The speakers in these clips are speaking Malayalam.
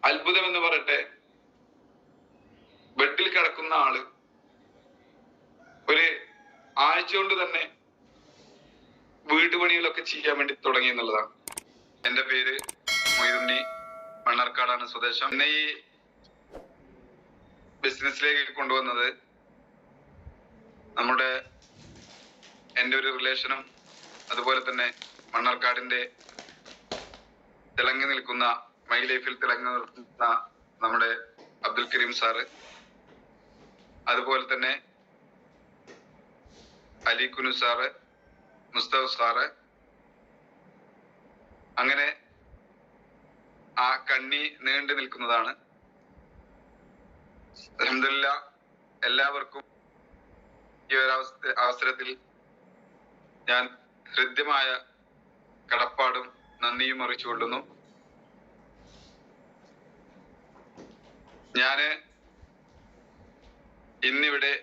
അത്ഭുതം എന്ന് പറയട്ടെ, ബെഡിൽ കിടക്കുന്ന ആള് ഒരു ആഴ്ച കൊണ്ട് തന്നെ വീട്ടുപണികളൊക്കെ ചെയ്യാൻ വേണ്ടി തുടങ്ങി എന്നുള്ളതാണ്. എന്റെ പേര് മൊയ്തുണ്ണി, മണ്ണാർക്കാടാണ് സ്വദേശം. എന്നെ ഈ ബിസിനസ്സിലേക്ക് കൊണ്ടുവന്നത് നമ്മുടെ എൻ്റെ ഒരു റിലേഷനും അതുപോലെ തന്നെ മണ്ണാർക്കാടിന്റെ തിളങ്ങി നിൽക്കുന്ന മൈ ലൈഫിൽ തിളങ്ങി നിൽക്കുന്ന നമ്മുടെ അബ്ദുൽ കരീം സാറ്, അതുപോലെ തന്നെ അലിക്കുനു സാറ്, മുസ്തഫ സാറ്, അങ്ങനെ ആ കണ്ണി നീണ്ടു നിൽക്കുന്നതാണ്. അൽഹംദുലില്ലാഹ് എല്ലാവർക്കും ഈ ഒരു അവസരത്തിൽ ഞാൻ ഹൃദ്യമായ കടപ്പാടും നന്ദിയും അറിയിച്ചുകൊള്ളുന്നു. ഞാന് ഇന്നിവിടെ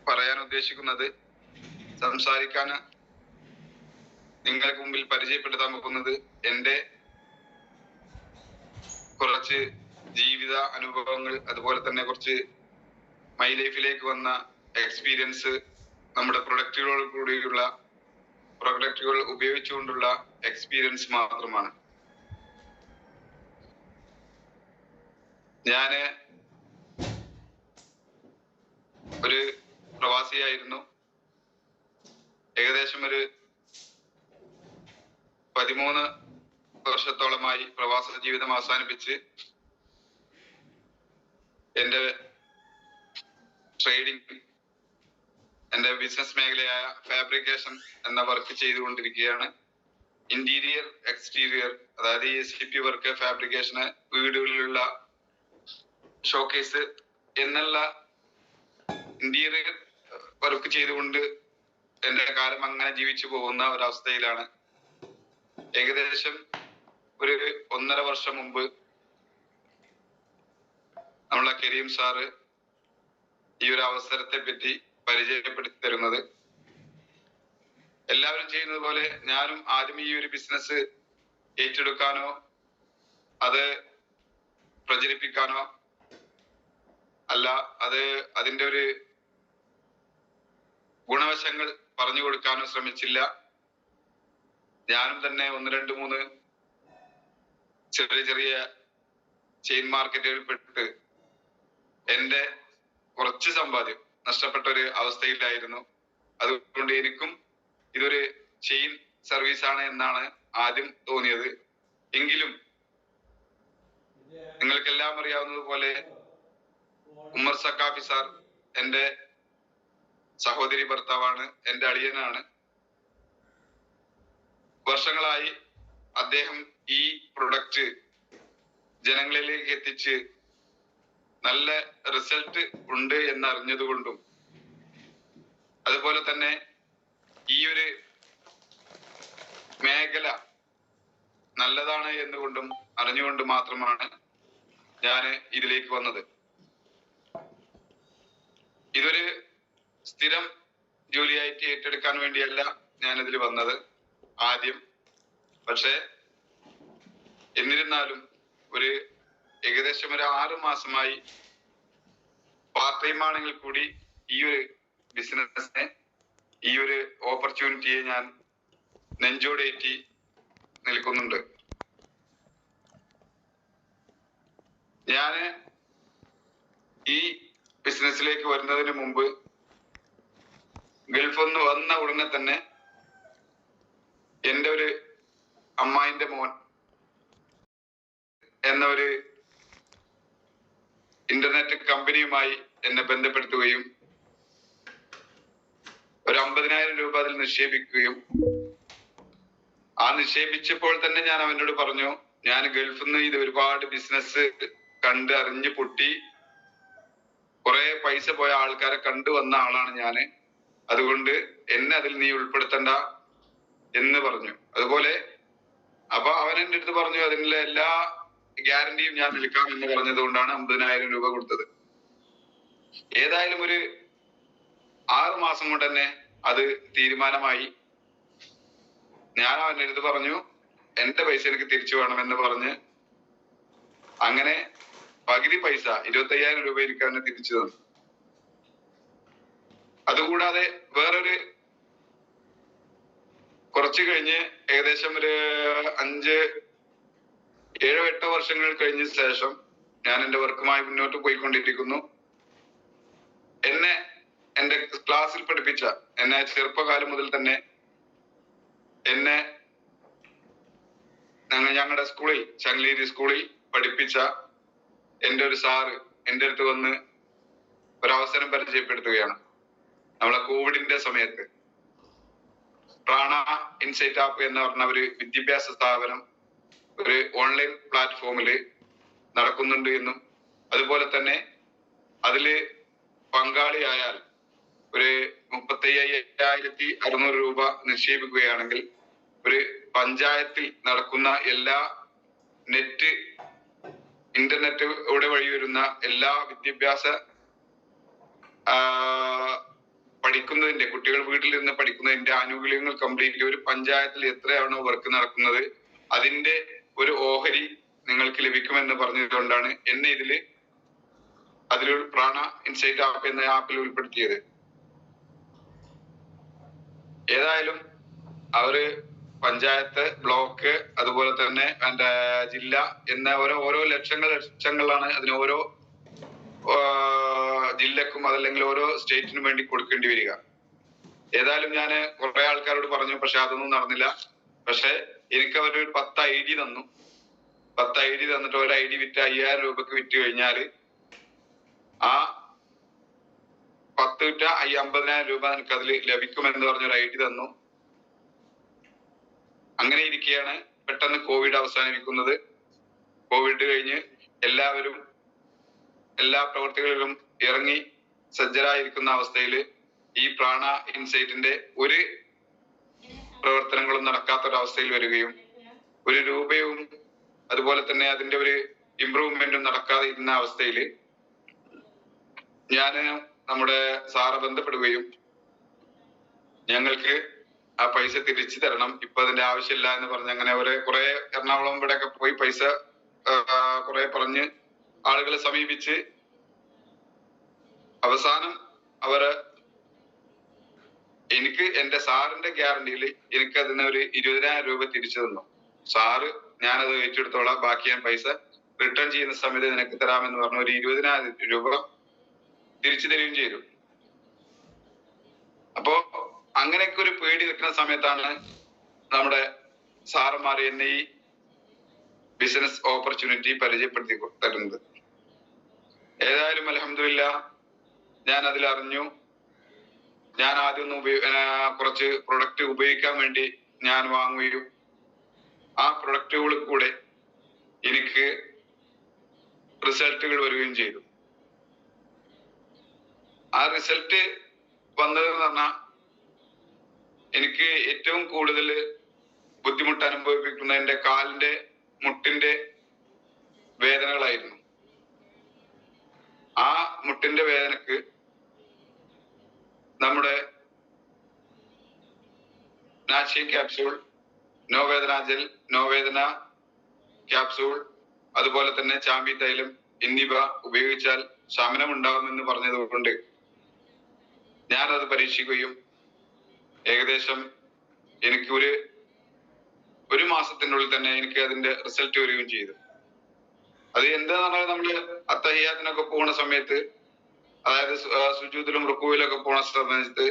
പറയാൻ ഉദ്ദേശിക്കുന്നത്, സംസാരിക്കാൻ നിങ്ങൾക്ക് മുമ്പിൽ പരിചയപ്പെടുത്താൻ പോകുന്നത് എൻ്റെ കുറച്ച് ജീവിത അനുഭവങ്ങൾ, അതുപോലെ തന്നെ കുറച്ച് മൈ ലൈഫിലേക്ക് വന്ന എക്സ്പീരിയൻസ്, നമ്മുടെ പ്രൊഡക്റ്റുകൾ ഉപയോഗിച്ചുകൊണ്ടുള്ള എക്സ്പീരിയൻസ് മാത്രമാണ്. ഞാന് ഒരു പ്രവാസിയായിരുന്നു. ഏകദേശം ഒരു 13 വർഷത്തോളമായി പ്രവാസ ജീവിതം അവസാനിപ്പിച്ച് എൻ്റെ ട്രേഡിംഗ്, എൻ്റെ ബിസിനസ് മേഖലയായ ഫാബ്രിക്കേഷൻ എന്ന വർക്ക് ചെയ്തുകൊണ്ടിരിക്കുകയാണ്. ഇന്റീരിയർ, എക്സ്റ്റീരിയർ, അതായത് STP വർക്ക്, ഫാബ്രിക്കേഷന്, വീടുകളിലുള്ള ഷോക്കേസ് എന്നുള്ള ഇന്റീരിയർ വർക്ക് ചെയ്തുകൊണ്ട് എൻ്റെ കാലം അങ്ങനെ ജീവിച്ചു പോകുന്ന ഒരവസ്ഥയിലാണ്. ഏകദേശം ഒരു 1.5 വർഷം മുമ്പ് നമ്മളെ കരീം സാറ് ഈ ഒരു അവസരത്തെ പറ്റി പരിചയപ്പെടുത്തി തരുന്നത്. എല്ലാവരും ചെയ്യുന്നത് പോലെ ഞാനും ആദ്യം ഈ ഒരു ബിസിനസ് ഏറ്റെടുക്കാനോ അത് പ്രചരിപ്പിക്കാനോ അല്ല, അതിന്റെ ഒരു ഗുണവശങ്ങൾ പറഞ്ഞു കൊടുക്കാനോ ശ്രമിച്ചില്ല. ഞാനും തന്നെ 1, 2, 3 ചെറിയ ചെയിൻ മാർക്കറ്റുകളിൽ പെട്ട് എൻ്റെ കുറച്ച് സമ്പാദ്യം നഷ്ടപ്പെട്ട ഒരു അവസ്ഥയിലായിരുന്നു. അതുകൊണ്ട് എനിക്കും ഇതൊരു ചെയിൻ സർവീസ് ആണ് എന്നാണ് ആദ്യം തോന്നിയത്. എങ്കിലും നിങ്ങൾക്കെല്ലാം അറിയാവുന്നതുപോലെ ഉമർ സക്കാഫി സാർ എൻ്റെ സഹോദരി ഭർത്താവാണ്, എൻ്റെ അളിയനാണ്. വർഷങ്ങളായി അദ്ദേഹം ഈ പ്രൊഡക്റ്റ് ജനങ്ങളിലേക്ക് എത്തിച്ച് നല്ല റിസൾട്ട് ഉണ്ട് എന്നറിഞ്ഞതുകൊണ്ടും, അതുപോലെ തന്നെ ഈ ഒരു മേഖല നല്ലതാണ് എന്നുകൊണ്ടും അറിഞ്ഞുകൊണ്ട് മാത്രമാണ് ഞാൻ ഇതിലേക്ക് വന്നത്. ഇതൊരു സ്ഥിരം ജോലിയായിട്ട് ഏറ്റെടുക്കാൻ വേണ്ടിയല്ല ഞാൻ ഇതിൽ വന്നത് ആദ്യം. പക്ഷെ എന്നിരുന്നാലും ഏകദേശം ഒരു 6 മാസമായി പാർട്ട് ടൈം ആണെങ്കിൽ കൂടി ഈ ഒരു ബിസിനസിനെ, ഈ ഒരു ഓപ്പർച്യൂണിറ്റിയെ ഞാൻ നെഞ്ചോടേറ്റി നിൽക്കുന്നുണ്ട്. ഞാന് ഈ ബിസിനസ്സിലേക്ക് വരുന്നതിന് മുമ്പ് ഗൾഫിൽ നിന്ന് വന്ന ഉടനെ തന്നെ എൻ്റെ ഒരു അമ്മായിന്റെ മോൻ എന്ന ഒരു ഇന്റർനെറ്റ് കമ്പനിയുമായി എന്നെ ബന്ധപ്പെടുത്തുകയും ഒരു 50,000 രൂപ അതിൽ നിക്ഷേപിക്കുകയും, ആ നിക്ഷേപിച്ചപ്പോൾ തന്നെ ഞാൻ അവനോട് പറഞ്ഞു, ഞാൻ ഗൾഫിൽ നിന്ന് ഇത് ഒരുപാട് ബിസിനസ് കണ്ട് അറിഞ്ഞ് പൊട്ടി കുറെ പൈസ പോയ ആൾക്കാരെ കണ്ടുവന്ന ആളാണ് ഞാന്. അതുകൊണ്ട് എന്നെ അതിൽ നീ ഉൾപ്പെടുത്തണ്ട എന്ന് പറഞ്ഞു. അതുപോലെ അപ്പൊ അവൻ എൻ്റെ അടുത്ത് പറഞ്ഞു, അതിനുള്ള എല്ലാ ഗ്യാരണ്ടിയും ഞാൻ നിൽക്കാം എന്ന് പറഞ്ഞത് കൊണ്ടാണ് 50,000 രൂപ കൊടുത്തത്. ഏതായാലും ഒരു 6 മാസം കൊണ്ട് തന്നെ അത് തീരുമാനമായി. ഞാൻ അവൻ്റെ അടുത്ത് പറഞ്ഞു, എന്റെ പൈസ എനിക്ക് തിരിച്ചു വേണമെന്ന് പറഞ്ഞ് അങ്ങനെ പകുതി പൈസ 25,000 രൂപ എനിക്ക് അവന് തിരിച്ചു തന്നു. അതുകൂടാതെ വേറൊരു കുറച്ച് കഴിഞ്ഞ് ഏകദേശം ഒരു 7-8 വർഷങ്ങൾ കഴിഞ്ഞ ശേഷം ഞാൻ എന്റെ വർക്കുമായി മുന്നോട്ട് പോയിക്കൊണ്ടിരിക്കുന്നു. എന്റെ ക്ലാസ്സിൽ പഠിപ്പിച്ച, എന്നെ ചെറുപ്പകാലം മുതൽ തന്നെ എന്നെ ഞങ്ങളുടെ സ്കൂളിൽ, ചങ്ങലേരി സ്കൂളിൽ പഠിപ്പിച്ച എന്റെ ഒരു സാറ് എന്റെ അടുത്ത് വന്ന് ഒരവസരം പരിചയപ്പെടുത്തുകയാണ്. നമ്മളെ കോവിഡിന്റെ സമയത്ത് പ്രാണ ഇൻസൈറ്റ് ആപ്പ് എന്ന് പറഞ്ഞ ഒരു വിദ്യാഭ്യാസ സ്ഥാപനം ഒരു ഓൺലൈൻ പ്ലാറ്റ്ഫോമില് നടക്കുന്നുണ്ട് എന്നും, അതുപോലെ തന്നെ അതില് പങ്കാളിയായാൽ ഒരു 35,600 രൂപ നിക്ഷേപിക്കുകയാണെങ്കിൽ ഒരു പഞ്ചായത്തിൽ നടക്കുന്ന എല്ലാ ഇന്റർനെറ്റ് വഴി വരുന്ന എല്ലാ വിദ്യാഭ്യാസ പഠിക്കുന്നതിന്റെ, കുട്ടികൾ വീട്ടിൽ നിന്ന് പഠിക്കുന്നതിന്റെ ആനുകൂല്യങ്ങൾ കംപ്ലീറ്റ് ഒരു പഞ്ചായത്തിൽ എത്രയാണോ വർക്ക് നടക്കുന്നത് അതിന്റെ ഒരു ഓഹരി നിങ്ങൾക്ക് ലഭിക്കുമെന്ന് പറഞ്ഞതുകൊണ്ടാണ് എന്നെ അതിലൊരു പ്രാണ ഇൻസൈറ്റ് ആപ്പ് എന്ന ആപ്പിൽ ഉൾപ്പെടുത്തിയത്. ഏതായാലും അവര് പഞ്ചായത്ത്, ബ്ലോക്ക്, അതുപോലെ തന്നെ എന്റെ ജില്ല എന്ന ഓരോ ലക്ഷങ്ങളാണ് അതിന് ഓരോ ജില്ലക്കും അതല്ലെങ്കിൽ ഓരോ സ്റ്റേറ്റിനും വേണ്ടി കൊടുക്കേണ്ടി വരിക. ഏതായാലും ഞാൻ കുറെ ആൾക്കാരോട് പറഞ്ഞു, പക്ഷെ അതൊന്നും നടന്നില്ല. പക്ഷെ എനിക്ക് അവരൊരു 10 ID തന്നു. 10 ID തന്നിട്ട് ഒരു ID വിറ്റ് 5,000 രൂപക്ക് വിറ്റ് കഴിഞ്ഞാല് ആ 10 വിറ്റ 50,000 രൂപ എനിക്ക് അതിൽ ലഭിക്കുമെന്ന് പറഞ്ഞൊരു ID തന്നു. അങ്ങനെ ഇരിക്കെയാണ് പെട്ടെന്ന് കോവിഡ് അവസാനിപ്പിക്കുന്നത്. കോവിഡ് കഴിഞ്ഞ് എല്ലാവരും എല്ലാ പ്രവർത്തികളിലും ഇറങ്ങി സജ്ജരായിരിക്കുന്ന അവസ്ഥയിൽ ഈ പ്രാണ ഇൻസൈറ്റിന്റെ ഒരു പ്രവർത്തനങ്ങളും നടക്കാത്തൊരവസ്ഥയിൽ വരികയും ഒരു രൂപയും അതുപോലെ തന്നെ അതിന്റെ ഒരു ഇംപ്രൂവ്മെന്റും നടക്കാതെ ഇരുന്ന അവസ്ഥയിൽ ഞാൻ നമ്മുടെ സാറെ ബന്ധപ്പെടുകയും ഞങ്ങൾക്ക് ആ പൈസ തിരിച്ചു തരണം, ഇപ്പൊ അതിന്റെ ആവശ്യമില്ല എന്ന് പറഞ്ഞ് അങ്ങനെ കുറെ എറണാകുളം ഇവിടെയൊക്കെ പോയി പൈസ കുറെ പറഞ്ഞ് ആളുകളെ സമീപിച്ച് അവസാനം എനിക്ക് എന്റെ സാറിന്റെ ഗ്യാരണ്ടിയിൽ എനിക്ക് അതിന് ഒരു 20,000 രൂപ തിരിച്ചു തന്നു. സാറ് ഞാനത് ഏറ്റെടുത്തോളാം, ബാക്കി ഞാൻ പൈസ റിട്ടേൺ ചെയ്യുന്ന സമയത്ത് നിനക്ക് തരാമെന്ന് പറഞ്ഞ ഒരു 20,000 രൂപ തിരിച്ചു തരികയും ചെയ്തു. അപ്പോ അങ്ങനെയൊക്കെ ഒരു പേടി നിൽക്കുന്ന സമയത്താണ് നമ്മുടെ സാറന്മാർ എന്നെ ഈ ബിസിനസ് ഓപ്പർച്യൂണിറ്റി പരിചയപ്പെടുത്തി തരുന്നത്. ഏതായാലും അൽഹംദുലില്ലാ ഞാൻ അതിലറിഞ്ഞു. ഞാൻ ആദ്യം കുറച്ച് പ്രൊഡക്റ്റ് ഉപയോഗിക്കാൻ വേണ്ടി ഞാൻ വാങ്ങുകയും ആ പ്രൊഡക്റ്റുകളിൽ കൂടെ എനിക്ക് റിസൾട്ടുകൾ വരികയും ചെയ്തു. ആ റിസൾട്ട് വന്നതെന്ന് പറഞ്ഞാൽ എനിക്ക് ഏറ്റവും കൂടുതൽ ബുദ്ധിമുട്ട് അനുഭവിപ്പിക്കുന്ന എന്റെ കാലിന്റെ മുട്ടിന്റെ വേദനകളായിരുന്നു. ആ മുട്ടിന്റെ വേദനക്ക് നമ്മുടെ നാച്ചിയ ക്യാപ്സ്യൂൾ, നോവേദന ജെൽ, നോവേദന ക്യാപ്സ്യൂൾ, അതുപോലെ തന്നെ ചാമ്പി തൈലം എന്നിവ ഉപയോഗിച്ചാൽ ശമനം ഉണ്ടാകുമെന്ന് പറഞ്ഞതുകൊണ്ട് ഞാനത് പരീക്ഷിക്കുകയും ഏകദേശം എനിക്ക് ഒരു മാസത്തിനുള്ളിൽ തന്നെ എനിക്ക് അതിന്റെ റിസൾട്ട് വരികയും ചെയ്തു. അത് എന്താന്ന് പറഞ്ഞാൽ നമ്മള് അത്തഹിയാത്തിനൊക്കെ പോകുന്ന സമയത്ത്, അതായത് സുജൂദിലും റുക്കുവിലൊക്കെ പോണ സമയത്ത്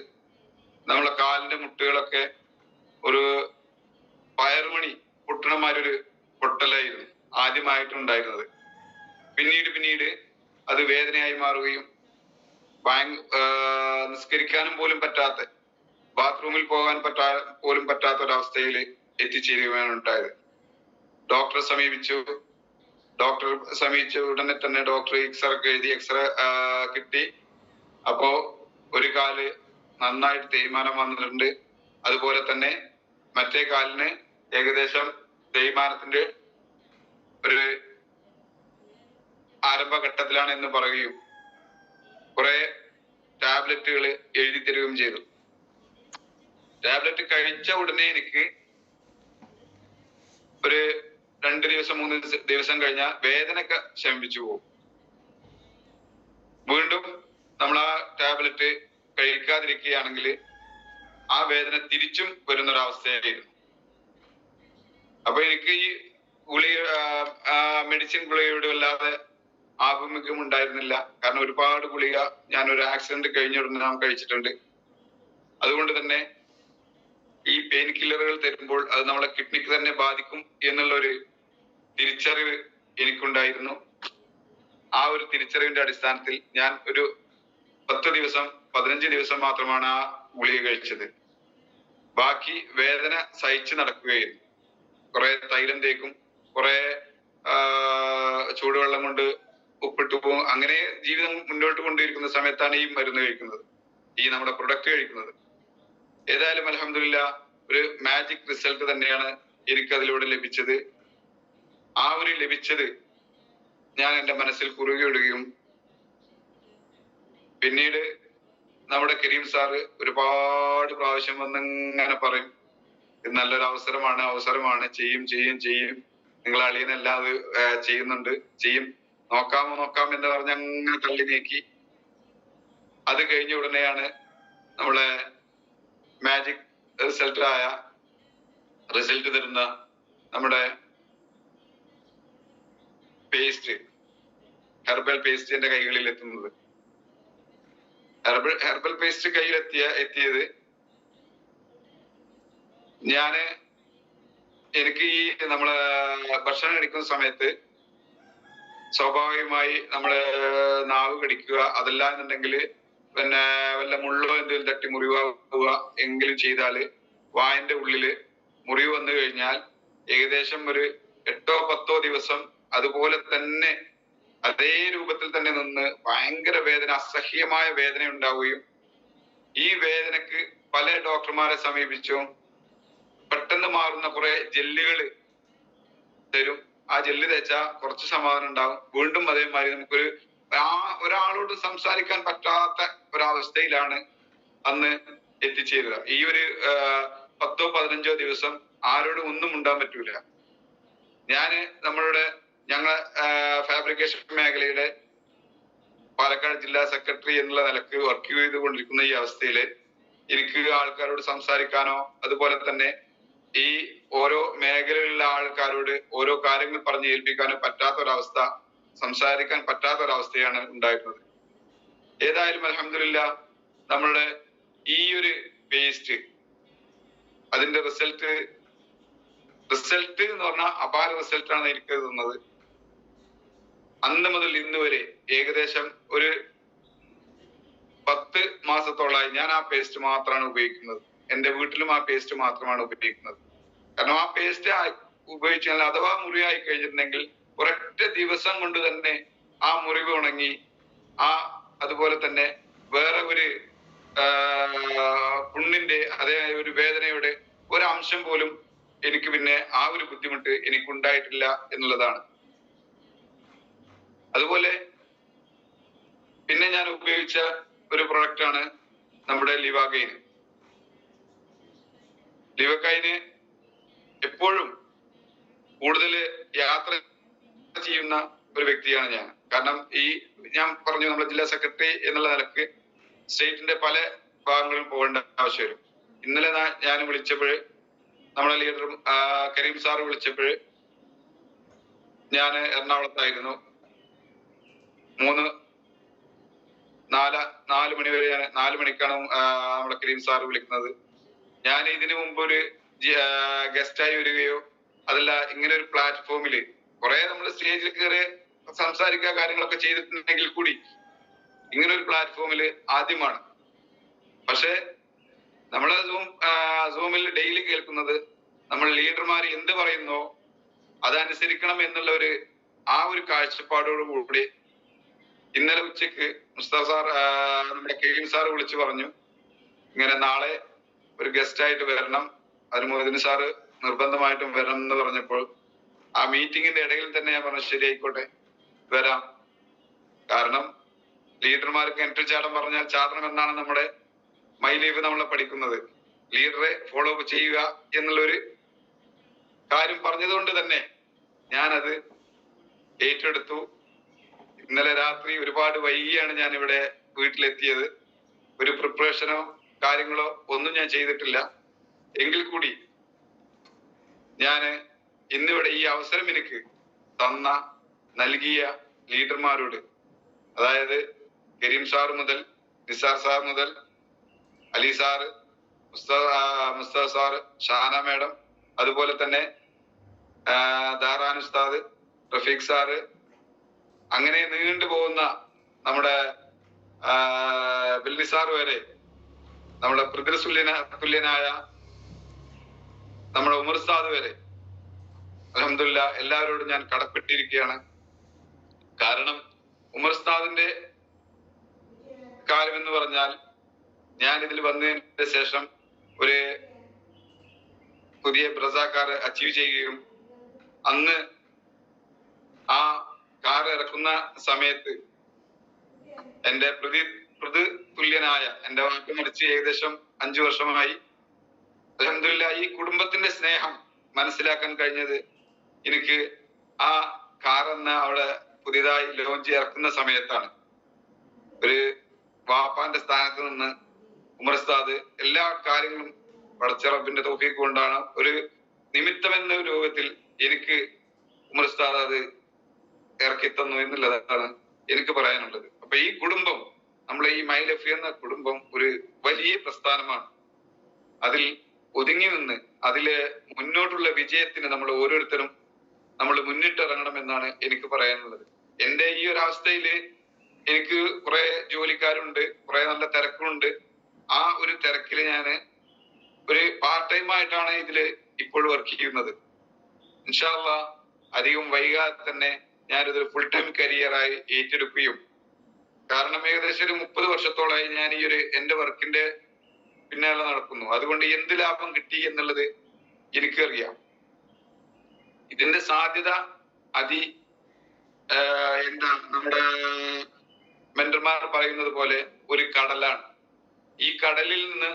നമ്മളെ കാലിന്റെ മുട്ടുകളൊക്കെ ഒരു പയറുമണി പൊട്ടണമാരൊരു പൊട്ടലായിരുന്നു ആദ്യമായിട്ടുണ്ടായിരുന്നത്. പിന്നീട് അത് വേദനയായി മാറുകയും നിസ്കരിക്കാനും പോലും പറ്റാത്ത, ബാത്റൂമിൽ പോകാൻ പോലും പറ്റാത്ത ഒരവസ്ഥയിൽ എത്തിച്ചേരുകയാണ് ഉണ്ടായത്. ഡോക്ടറെ സമീപിച്ച ഉടനെ തന്നെ ഡോക്ടർ എക്സ്റേ എഴുതി. എക്സ്റേ കിട്ടി. അപ്പോ ഒരു കാല് നന്നായിട്ട് തേയ്മാനം വന്നിട്ടുണ്ട്. അതുപോലെ തന്നെ മറ്റേ കാലിന് ഏകദേശം തേയ്മാനത്തിന്റെ ഒരു ആരംഭഘട്ടത്തിലാണ് എന്ന് പറയുകയും കുറെ ടാബ്ലറ്റുകൾ എഴുതി തരികയും ചെയ്തു. ടാബ്ലറ്റ് കഴിച്ച ഉടനെ എനിക്ക് ഒരു 2 ദിവസം 3 ദിവസം കഴിഞ്ഞാൽ വേദനയൊക്കെ ശമിപ്പിച്ചു പോകും. വീണ്ടും നമ്മൾ ആ ടാബ്ലറ്റ് കഴിക്കാതിരിക്കുകയാണെങ്കിൽ ആ വേദന തിരിച്ചും വരുന്നൊരവസ്ഥയായിരുന്നു. അപ്പൊ എനിക്ക് ഈ മെഡിസിൻ ഗുളികയോട് വല്ലാതെ ആഭിമുഖ്യം ഉണ്ടായിരുന്നില്ല. കാരണം ഒരുപാട് ഗുളിക ഞാൻ ഒരു ആക്സിഡന്റ് കഴിഞ്ഞുടനെ ഞാൻ കഴിച്ചിട്ടുണ്ട്. അതുകൊണ്ട് തന്നെ ഈ പെയിൻ കില്ലറുകൾ തരുമ്പോൾ അത് നമ്മളെ കിഡ്നിക്ക് തന്നെ ബാധിക്കും എന്നുള്ള ഒരു തിരിച്ചറിവ് എനിക്കുണ്ടായിരുന്നു. ആ ഒരു തിരിച്ചറിവിന്റെ അടിസ്ഥാനത്തിൽ ഞാൻ ഒരു 10 ദിവസം 15 ദിവസം മാത്രമാണ് ആ ഗുളിക കഴിച്ചത്. ബാക്കി വേദന സഹിച്ച് നടക്കുകയായിരുന്നു. കുറെ തൈലം തേക്കും, കുറെ ചൂടുവെള്ളം കൊണ്ട് ഉപ്പിട്ട് പോകും. അങ്ങനെ ജീവിതം മുന്നോട്ട് കൊണ്ടിരിക്കുന്ന സമയത്താണ് ഈ മരുന്ന് കഴിക്കുന്നത്, ഈ നമ്മുടെ പ്രൊഡക്റ്റ് കഴിക്കുന്നത്. ഏതായാലും അൽഹംദുലില്ലാ ഒരു മാജിക് റിസൾട്ട് തന്നെയാണ് എനിക്ക് അതിലൂടെ ലഭിച്ചത്. ആ ഒരു ലഭിച്ചത് ഞാൻ എൻ്റെ മനസ്സിൽ കുറുകിയിടുകയും പിന്നീട് നമ്മുടെ കരീം സാറ് ഒരുപാട് പ്രാവശ്യം വന്നിങ്ങനെ പറയും, ഇത് നല്ലൊരു അവസരമാണ്, ചെയ്യും, നിങ്ങൾ അളിയനെല്ലാം അത് ചെയ്യുന്നുണ്ട്, ചെയ്യും, നോക്കാം എന്ന് പറഞ്ഞ് അങ്ങനെ തള്ളി നീക്കി. അത് കഴിഞ്ഞ ഉടനെയാണ് നമ്മളെ മാജിക് റിസൾട്ട് തരുന്ന നമ്മുടെ പേസ്റ്റ്, ഹെർബൽ പേസ്റ്റ് എന്റെ കൈകളിൽ എത്തുന്നത്. ഹെർബൽ പേസ്റ്റ് കയ്യിൽ എത്തിയത് എനിക്ക് ഈ നമ്മള് ഭക്ഷണം കഴിക്കുന്ന സമയത്ത് സ്വാഭാവികമായി നമ്മള് നാവ് കടിക്കുക, അതല്ല എന്നുണ്ടെങ്കിൽ പിന്നെ വല്ല മുള്ളോ എന്തെങ്കിലും തട്ടി മുറിവാകുക എങ്കിലും ചെയ്താല് വായന്റെ ഉള്ളില് മുറിവ് വന്നു കഴിഞ്ഞാൽ ഏകദേശം ഒരു 8-10 ദിവസം അതുപോലെ തന്നെ അതേ രൂപത്തിൽ തന്നെ നിന്ന് ഭയങ്കര വേദന, അസഹ്യമായ വേദന ഉണ്ടാവുകയും ഈ വേദനക്ക് പല ഡോക്ടർമാരെ സമീപിച്ചും പെട്ടെന്ന് മാറുന്ന കുറെ ജെല്ലുകൾ തരും. ആ ജെല്ല് തേച്ചാൽ കുറച്ച് സമാധാനം ഉണ്ടാവും. വീണ്ടും അതേമാതിരി നമുക്കൊരു ഒരാളോട് സംസാരിക്കാൻ പറ്റാത്ത ഒരവസ്ഥയിലാണ് അന്ന് എത്തിച്ചേരുക. ഈ ഒരു 10-15 ദിവസം ആരോടും ഒന്നും ഉണ്ടാൻ പറ്റൂല. ഞങ്ങളെ ഫാബ്രിക്കേഷൻ മേഖലയുടെ പാലക്കാട് ജില്ലാ സെക്രട്ടറി എന്നുള്ള നിലക്ക് വർക്ക് ചെയ്തുകൊണ്ടിരിക്കുന്ന ഈ അവസ്ഥയില് എനിക്ക് ആൾക്കാരോട് സംസാരിക്കാനോ അതുപോലെ തന്നെ ഈ ഓരോ മേഖലയിലുള്ള ആൾക്കാരോട് ഓരോ കാര്യങ്ങൾ പറഞ്ഞ് ഏൽപ്പിക്കാനോ പറ്റാത്തൊരവസ്ഥ, സംസാരിക്കാൻ പറ്റാത്തൊരവസ്ഥയാണ് ഉണ്ടായിരുന്നത്. ഏതായാലും അൽഹംദുലില്ലാ നമ്മളുടെ ഈ ഒരു പേസ്റ്റ് അതിന്റെ റിസൾട്ട് എന്ന് പറഞ്ഞാൽ അപാര റിസൾട്ടാണ് എനിക്ക് തന്നത്. അന്ന് മുതൽ ഇന്ന് വരെ ഏകദേശം ഒരു 10 മാസത്തോളമായി ഞാൻ ആ പേസ്റ്റ് മാത്രമാണ് ഉപയോഗിക്കുന്നത്. എന്റെ വീട്ടിലും ആ പേസ്റ്റ് മാത്രമാണ് ഉപയോഗിക്കുന്നത്. കാരണം ആ പേസ്റ്റ് ഉപയോഗിച്ചാൽ അഥവാ മുറിവായി കഴിഞ്ഞിട്ടുണ്ടെങ്കിൽ ഒരൊറ്റ ദിവസം കൊണ്ട് തന്നെ ആ മുറിവ് ഉണങ്ങി, അതുപോലെ തന്നെ വേറെ ഒരു പുണ്ണിന്റെ അതേ ഒരു വേദനയുടെ ഒരംശം പോലും എനിക്ക് പിന്നെ ആ ഒരു ബുദ്ധിമുട്ട് എനിക്കുണ്ടായിട്ടില്ല എന്നുള്ളതാണ്. അതുപോലെ പിന്നെ ഞാൻ ഉപയോഗിച്ച ഒരു പ്രൊഡക്റ്റ് ആണ് നമ്മുടെ ലിവാകൈന്. ലിവക്കൈന് എപ്പോഴും കൂടുതൽ യാത്ര ചെയ്യുന്ന ഒരു വ്യക്തിയാണ് ഞാൻ. കാരണം ഞാൻ പറഞ്ഞു നമ്മുടെ ജില്ലാ സെക്രട്ടറി എന്നുള്ള നിലക്ക് സ്റ്റേറ്റിന്റെ പല ഭാഗങ്ങളിൽ പോകേണ്ട ആവശ്യം വരും. ഇന്നലെ ഞാൻ വിളിച്ചപ്പോൾ നമ്മളെ ലീഡർ കരീം സാറ് വിളിച്ചപ്പോൾ ഞാൻ എറണാകുളത്തായിരുന്നു. 4 മണി വരെ 4 മണിക്കാണ് നമ്മളെ കരീം സാറ് വിളിക്കുന്നത്. ഞാൻ ഇതിനു മുമ്പ് ഒരു ഗസ്റ്റായി വരികയോ അതല്ല ഇങ്ങനെ ഒരു പ്ലാറ്റ്ഫോമില് കുറെ നമ്മൾ സ്റ്റേജിൽ കയറി സംസാരിക്കുക കാര്യങ്ങളൊക്കെ ചെയ്തിട്ടുണ്ടെങ്കിൽ കൂടി ഇങ്ങനെ ഒരു പ്ലാറ്റ്ഫോമില് ആദ്യമാണ്. പക്ഷെ നമ്മളെ സൂമിൽ ഡെയിലി കേൾക്കുന്നത് നമ്മൾ ലീഡർമാർ എന്ത് പറയുന്നോ അതനുസരിക്കണം എന്നുള്ള ആ ഒരു കാഴ്ചപ്പാടോടുകൂടി ഇന്നലെ ഉച്ചക്ക് മുസ്തഫ സാർ നമ്മുടെ കരീം സാർ വിളിച്ചു പറഞ്ഞു, ഇങ്ങനെ നാളെ ഒരു ഗസ്റ്റ് ആയിട്ട് വരണം, അതിന് മൊയ്തീൻ സാറ് നിർബന്ധമായിട്ടും വരണം എന്ന് പറഞ്ഞപ്പോൾ ആ മീറ്റിംഗിന്റെ ഇടയിൽ തന്നെ ഞാൻ പറഞ്ഞു ശരി ആയിക്കോട്ടെ വരാം. കാരണം ലീഡർമാർക്ക് എൻട്രി ചാടം പറഞ്ഞാൽ ചാടണം എന്നാണ് നമ്മുടെ മൈ ലൈഫ് നമ്മളെ പഠിക്കുന്നത്. ലീഡറെ ഫോളോ അപ്പ് ചെയ്യുക എന്നുള്ളൊരു കാര്യം പറഞ്ഞതുകൊണ്ട് തന്നെ ഞാനത് ഏറ്റെടുത്തു. ഇന്നലെ രാത്രി ഒരുപാട് വൈകിയാണ് ഞാൻ ഇവിടെ വീട്ടിലെത്തിയത്. ഒരു പ്രിപ്പറേഷനോ കാര്യങ്ങളോ ഒന്നും ഞാൻ ചെയ്തിട്ടില്ല. എങ്കിൽ കൂടി ഞാന് ഇന്നിവിടെ ഈ അവസരം എനിക്ക് നൽകിയ ലീഡർമാരോട്, അതായത് കരീം സാർ മുതൽ നിസാർ സാർ മുതൽ Ali sir, Mustafa sir, Shana madam, അതുപോലെ തന്നെ ദാറാൻ ഉസ്താദ്, റഫീഖ് സാറ്, അങ്ങനെ നീണ്ടു പോകുന്ന നമ്മുടെ ബില്ലി സാർ വരെ, നമ്മുടെ തുല്യനായ നമ്മുടെ ഉമർ ഉസ്താദ് വരെ അൽഹംദുലില്ലാഹ് എല്ലാവരോടും ഞാൻ കടപ്പെട്ടിരിക്കുകയാണ്. കാരണം ഉമർ ഉസ്താദിന്റെ കാര്യം എന്ന് പറഞ്ഞാൽ, ഞാൻ ഇതിൽ വന്നതിന് ശേഷം ഒരു പുതിയ ബ്രസ കാർ അച്ചീവ് ചെയ്യുകയും അന്ന് ആ കാർ ഇറക്കുന്ന സമയത്ത് എന്റെ തുല്യനായ എന്റെ വാക്ക് മരിച്ച് ഏകദേശം 5 വർഷമായി. അൽഹംദുലില്ലാഹ് ഈ കുടുംബത്തിന്റെ സ്നേഹം മനസ്സിലാക്കാൻ കഴിഞ്ഞത് എനിക്ക് ആ കാർ എന്ന അവിടെ പുതിയതായി ലോഞ്ച് ഇറക്കുന്ന സമയത്താണ്. ഒരു വാപ്പാന്റെ സ്ഥാനത്ത് നിന്ന് ഉമർ ഉസ്താദ് എല്ലാ കാര്യങ്ങളും പടച്ച റബ്ബിന്റെ തൗഫീഖ് കൊണ്ടാണ് ഒരു നിമിത്തം എന്ന രൂപത്തിൽ എനിക്ക് ഉമർ ഉസ്താദ് അത് ഇറക്കി തന്നു എന്നുള്ളതാണ് എനിക്ക് പറയാനുള്ളത്. അപ്പൊ ഈ കുടുംബം, നമ്മളെ ഈ മൈലഫി എന്ന കുടുംബം ഒരു വലിയ പ്രസ്ഥാനമാണ്. അതിൽ ഒതുങ്ങി നിന്ന് അതിലെ മുന്നോട്ടുള്ള വിജയത്തിന് നമ്മൾ ഓരോരുത്തരും മുന്നിട്ടിറങ്ങണം എന്നാണ് എനിക്ക് പറയാനുള്ളത്. എന്റെ ഈ ഒരു അവസ്ഥയില് എനിക്ക് കുറെ ജോലിക്കാരുണ്ട്, കുറെ നല്ല തിരക്കുണ്ട്. ആ ഒരു തിരക്കില് ഞാന് ഒരു പാർട്ട് ടൈം ആയിട്ടാണ് ഇതില് ഇപ്പോൾ വർക്ക് ചെയ്യുന്നത്. ഇൻഷാ അല്ലാഹ് അധികം വൈകാതെ തന്നെ ഞാനിതൊരു ഫുൾ ടൈം കരിയറായി ഏറ്റെടുക്കുകയും, കാരണം ഏകദേശം ഒരു 30 വർഷത്തോളമായി ഞാൻ ഈ ഒരു എന്റെ വർക്കിന്റെ പിന്നാലെ നടക്കുന്നു. അതുകൊണ്ട് എന്ത് ലാഭം കിട്ടി എന്നുള്ളത് എനിക്കറിയാം. ഇതിന്റെ സാധ്യത നമ്മുടെ മെന്റർമാർ പറയുന്നത് പോലെ ഒരു കടലാണ്. ഈ കടലിൽ നിന്ന്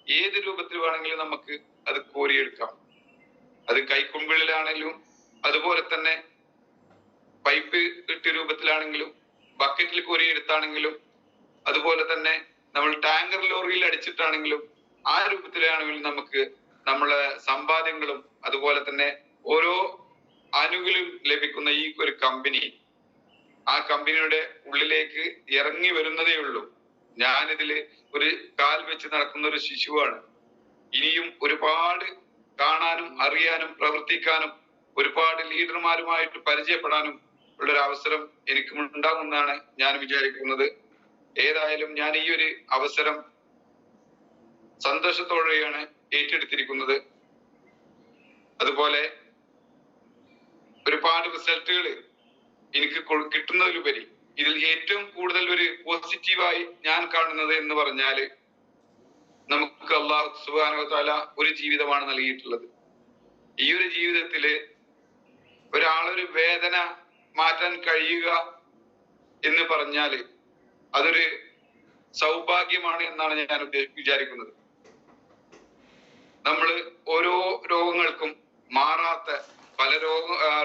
ഏത് രൂപത്തിൽ വേണമെങ്കിലും നമുക്ക് അത് കോരിയെടുക്കാം. അത് കൈക്കുമ്പിളിലാണെങ്കിലും, അതുപോലെ തന്നെ പൈപ്പ് ഇട്ട രൂപത്തിലാണെങ്കിലും, ബക്കറ്റിൽ കോരിയെടുത്താണെങ്കിലും, അതുപോലെ തന്നെ നമ്മൾ ടാങ്കർ ലോറിയിൽ അടിച്ചിട്ടാണെങ്കിലും, ആ രൂപത്തിലാണെങ്കിലും നമുക്ക് നമ്മളെ സമ്പാദ്യങ്ങളും അതുപോലെ തന്നെ ഓരോ ആനുകൂല്യം ലഭിക്കുന്ന ഈ ഒരു കമ്പനി, ആ കമ്പനിയുടെ ഉള്ളിലേക്ക് ഇറങ്ങി വരുന്നതേ ഉള്ളൂ. ഞാനിതില് ഒരു കാൽ വെച്ച് നടക്കുന്ന ഒരു ശിശുവാണ്. ഇനിയും ഒരുപാട് കാണാനും അറിയാനും പ്രവർത്തിക്കാനും ഒരുപാട് ലീഡർമാരുമായിട്ട് പരിചയപ്പെടാനും ഉള്ളൊരു അവസരം എനിക്ക് ഉണ്ടാകുമെന്നാണ് ഞാൻ വിചാരിക്കുന്നത്. ഏതായാലും ഞാൻ ഈ ഒരു അവസരം സന്തോഷത്തോടെയാണ് ഏറ്റെടുത്തിരിക്കുന്നത്. അതുപോലെ ഒരുപാട് റിസൾട്ടുകൾ എനിക്ക് കിട്ടുന്നതിലുപരി ഇതിൽ ഏറ്റവും കൂടുതൽ ഒരു പോസിറ്റീവായി ഞാൻ കാണുന്നത് എന്ന് പറഞ്ഞാല്, നമുക്ക് അല്ലാഹു സുബ്ഹാനഹു വ തആല ഒരു ജീവിതമാണ് നൽകിയിട്ടുള്ളത്. ഈ ഒരു ജീവിതത്തില് ഒരാളൊരു വേദന മാറ്റാൻ കഴിയുക എന്ന് പറഞ്ഞാല് അതൊരു സൗഭാഗ്യമാണ് എന്നാണ് ഞാൻ വിചാരിക്കുന്നത്. നമ്മൾ ഓരോ രോഗങ്ങൾക്കും മാറാത്ത പല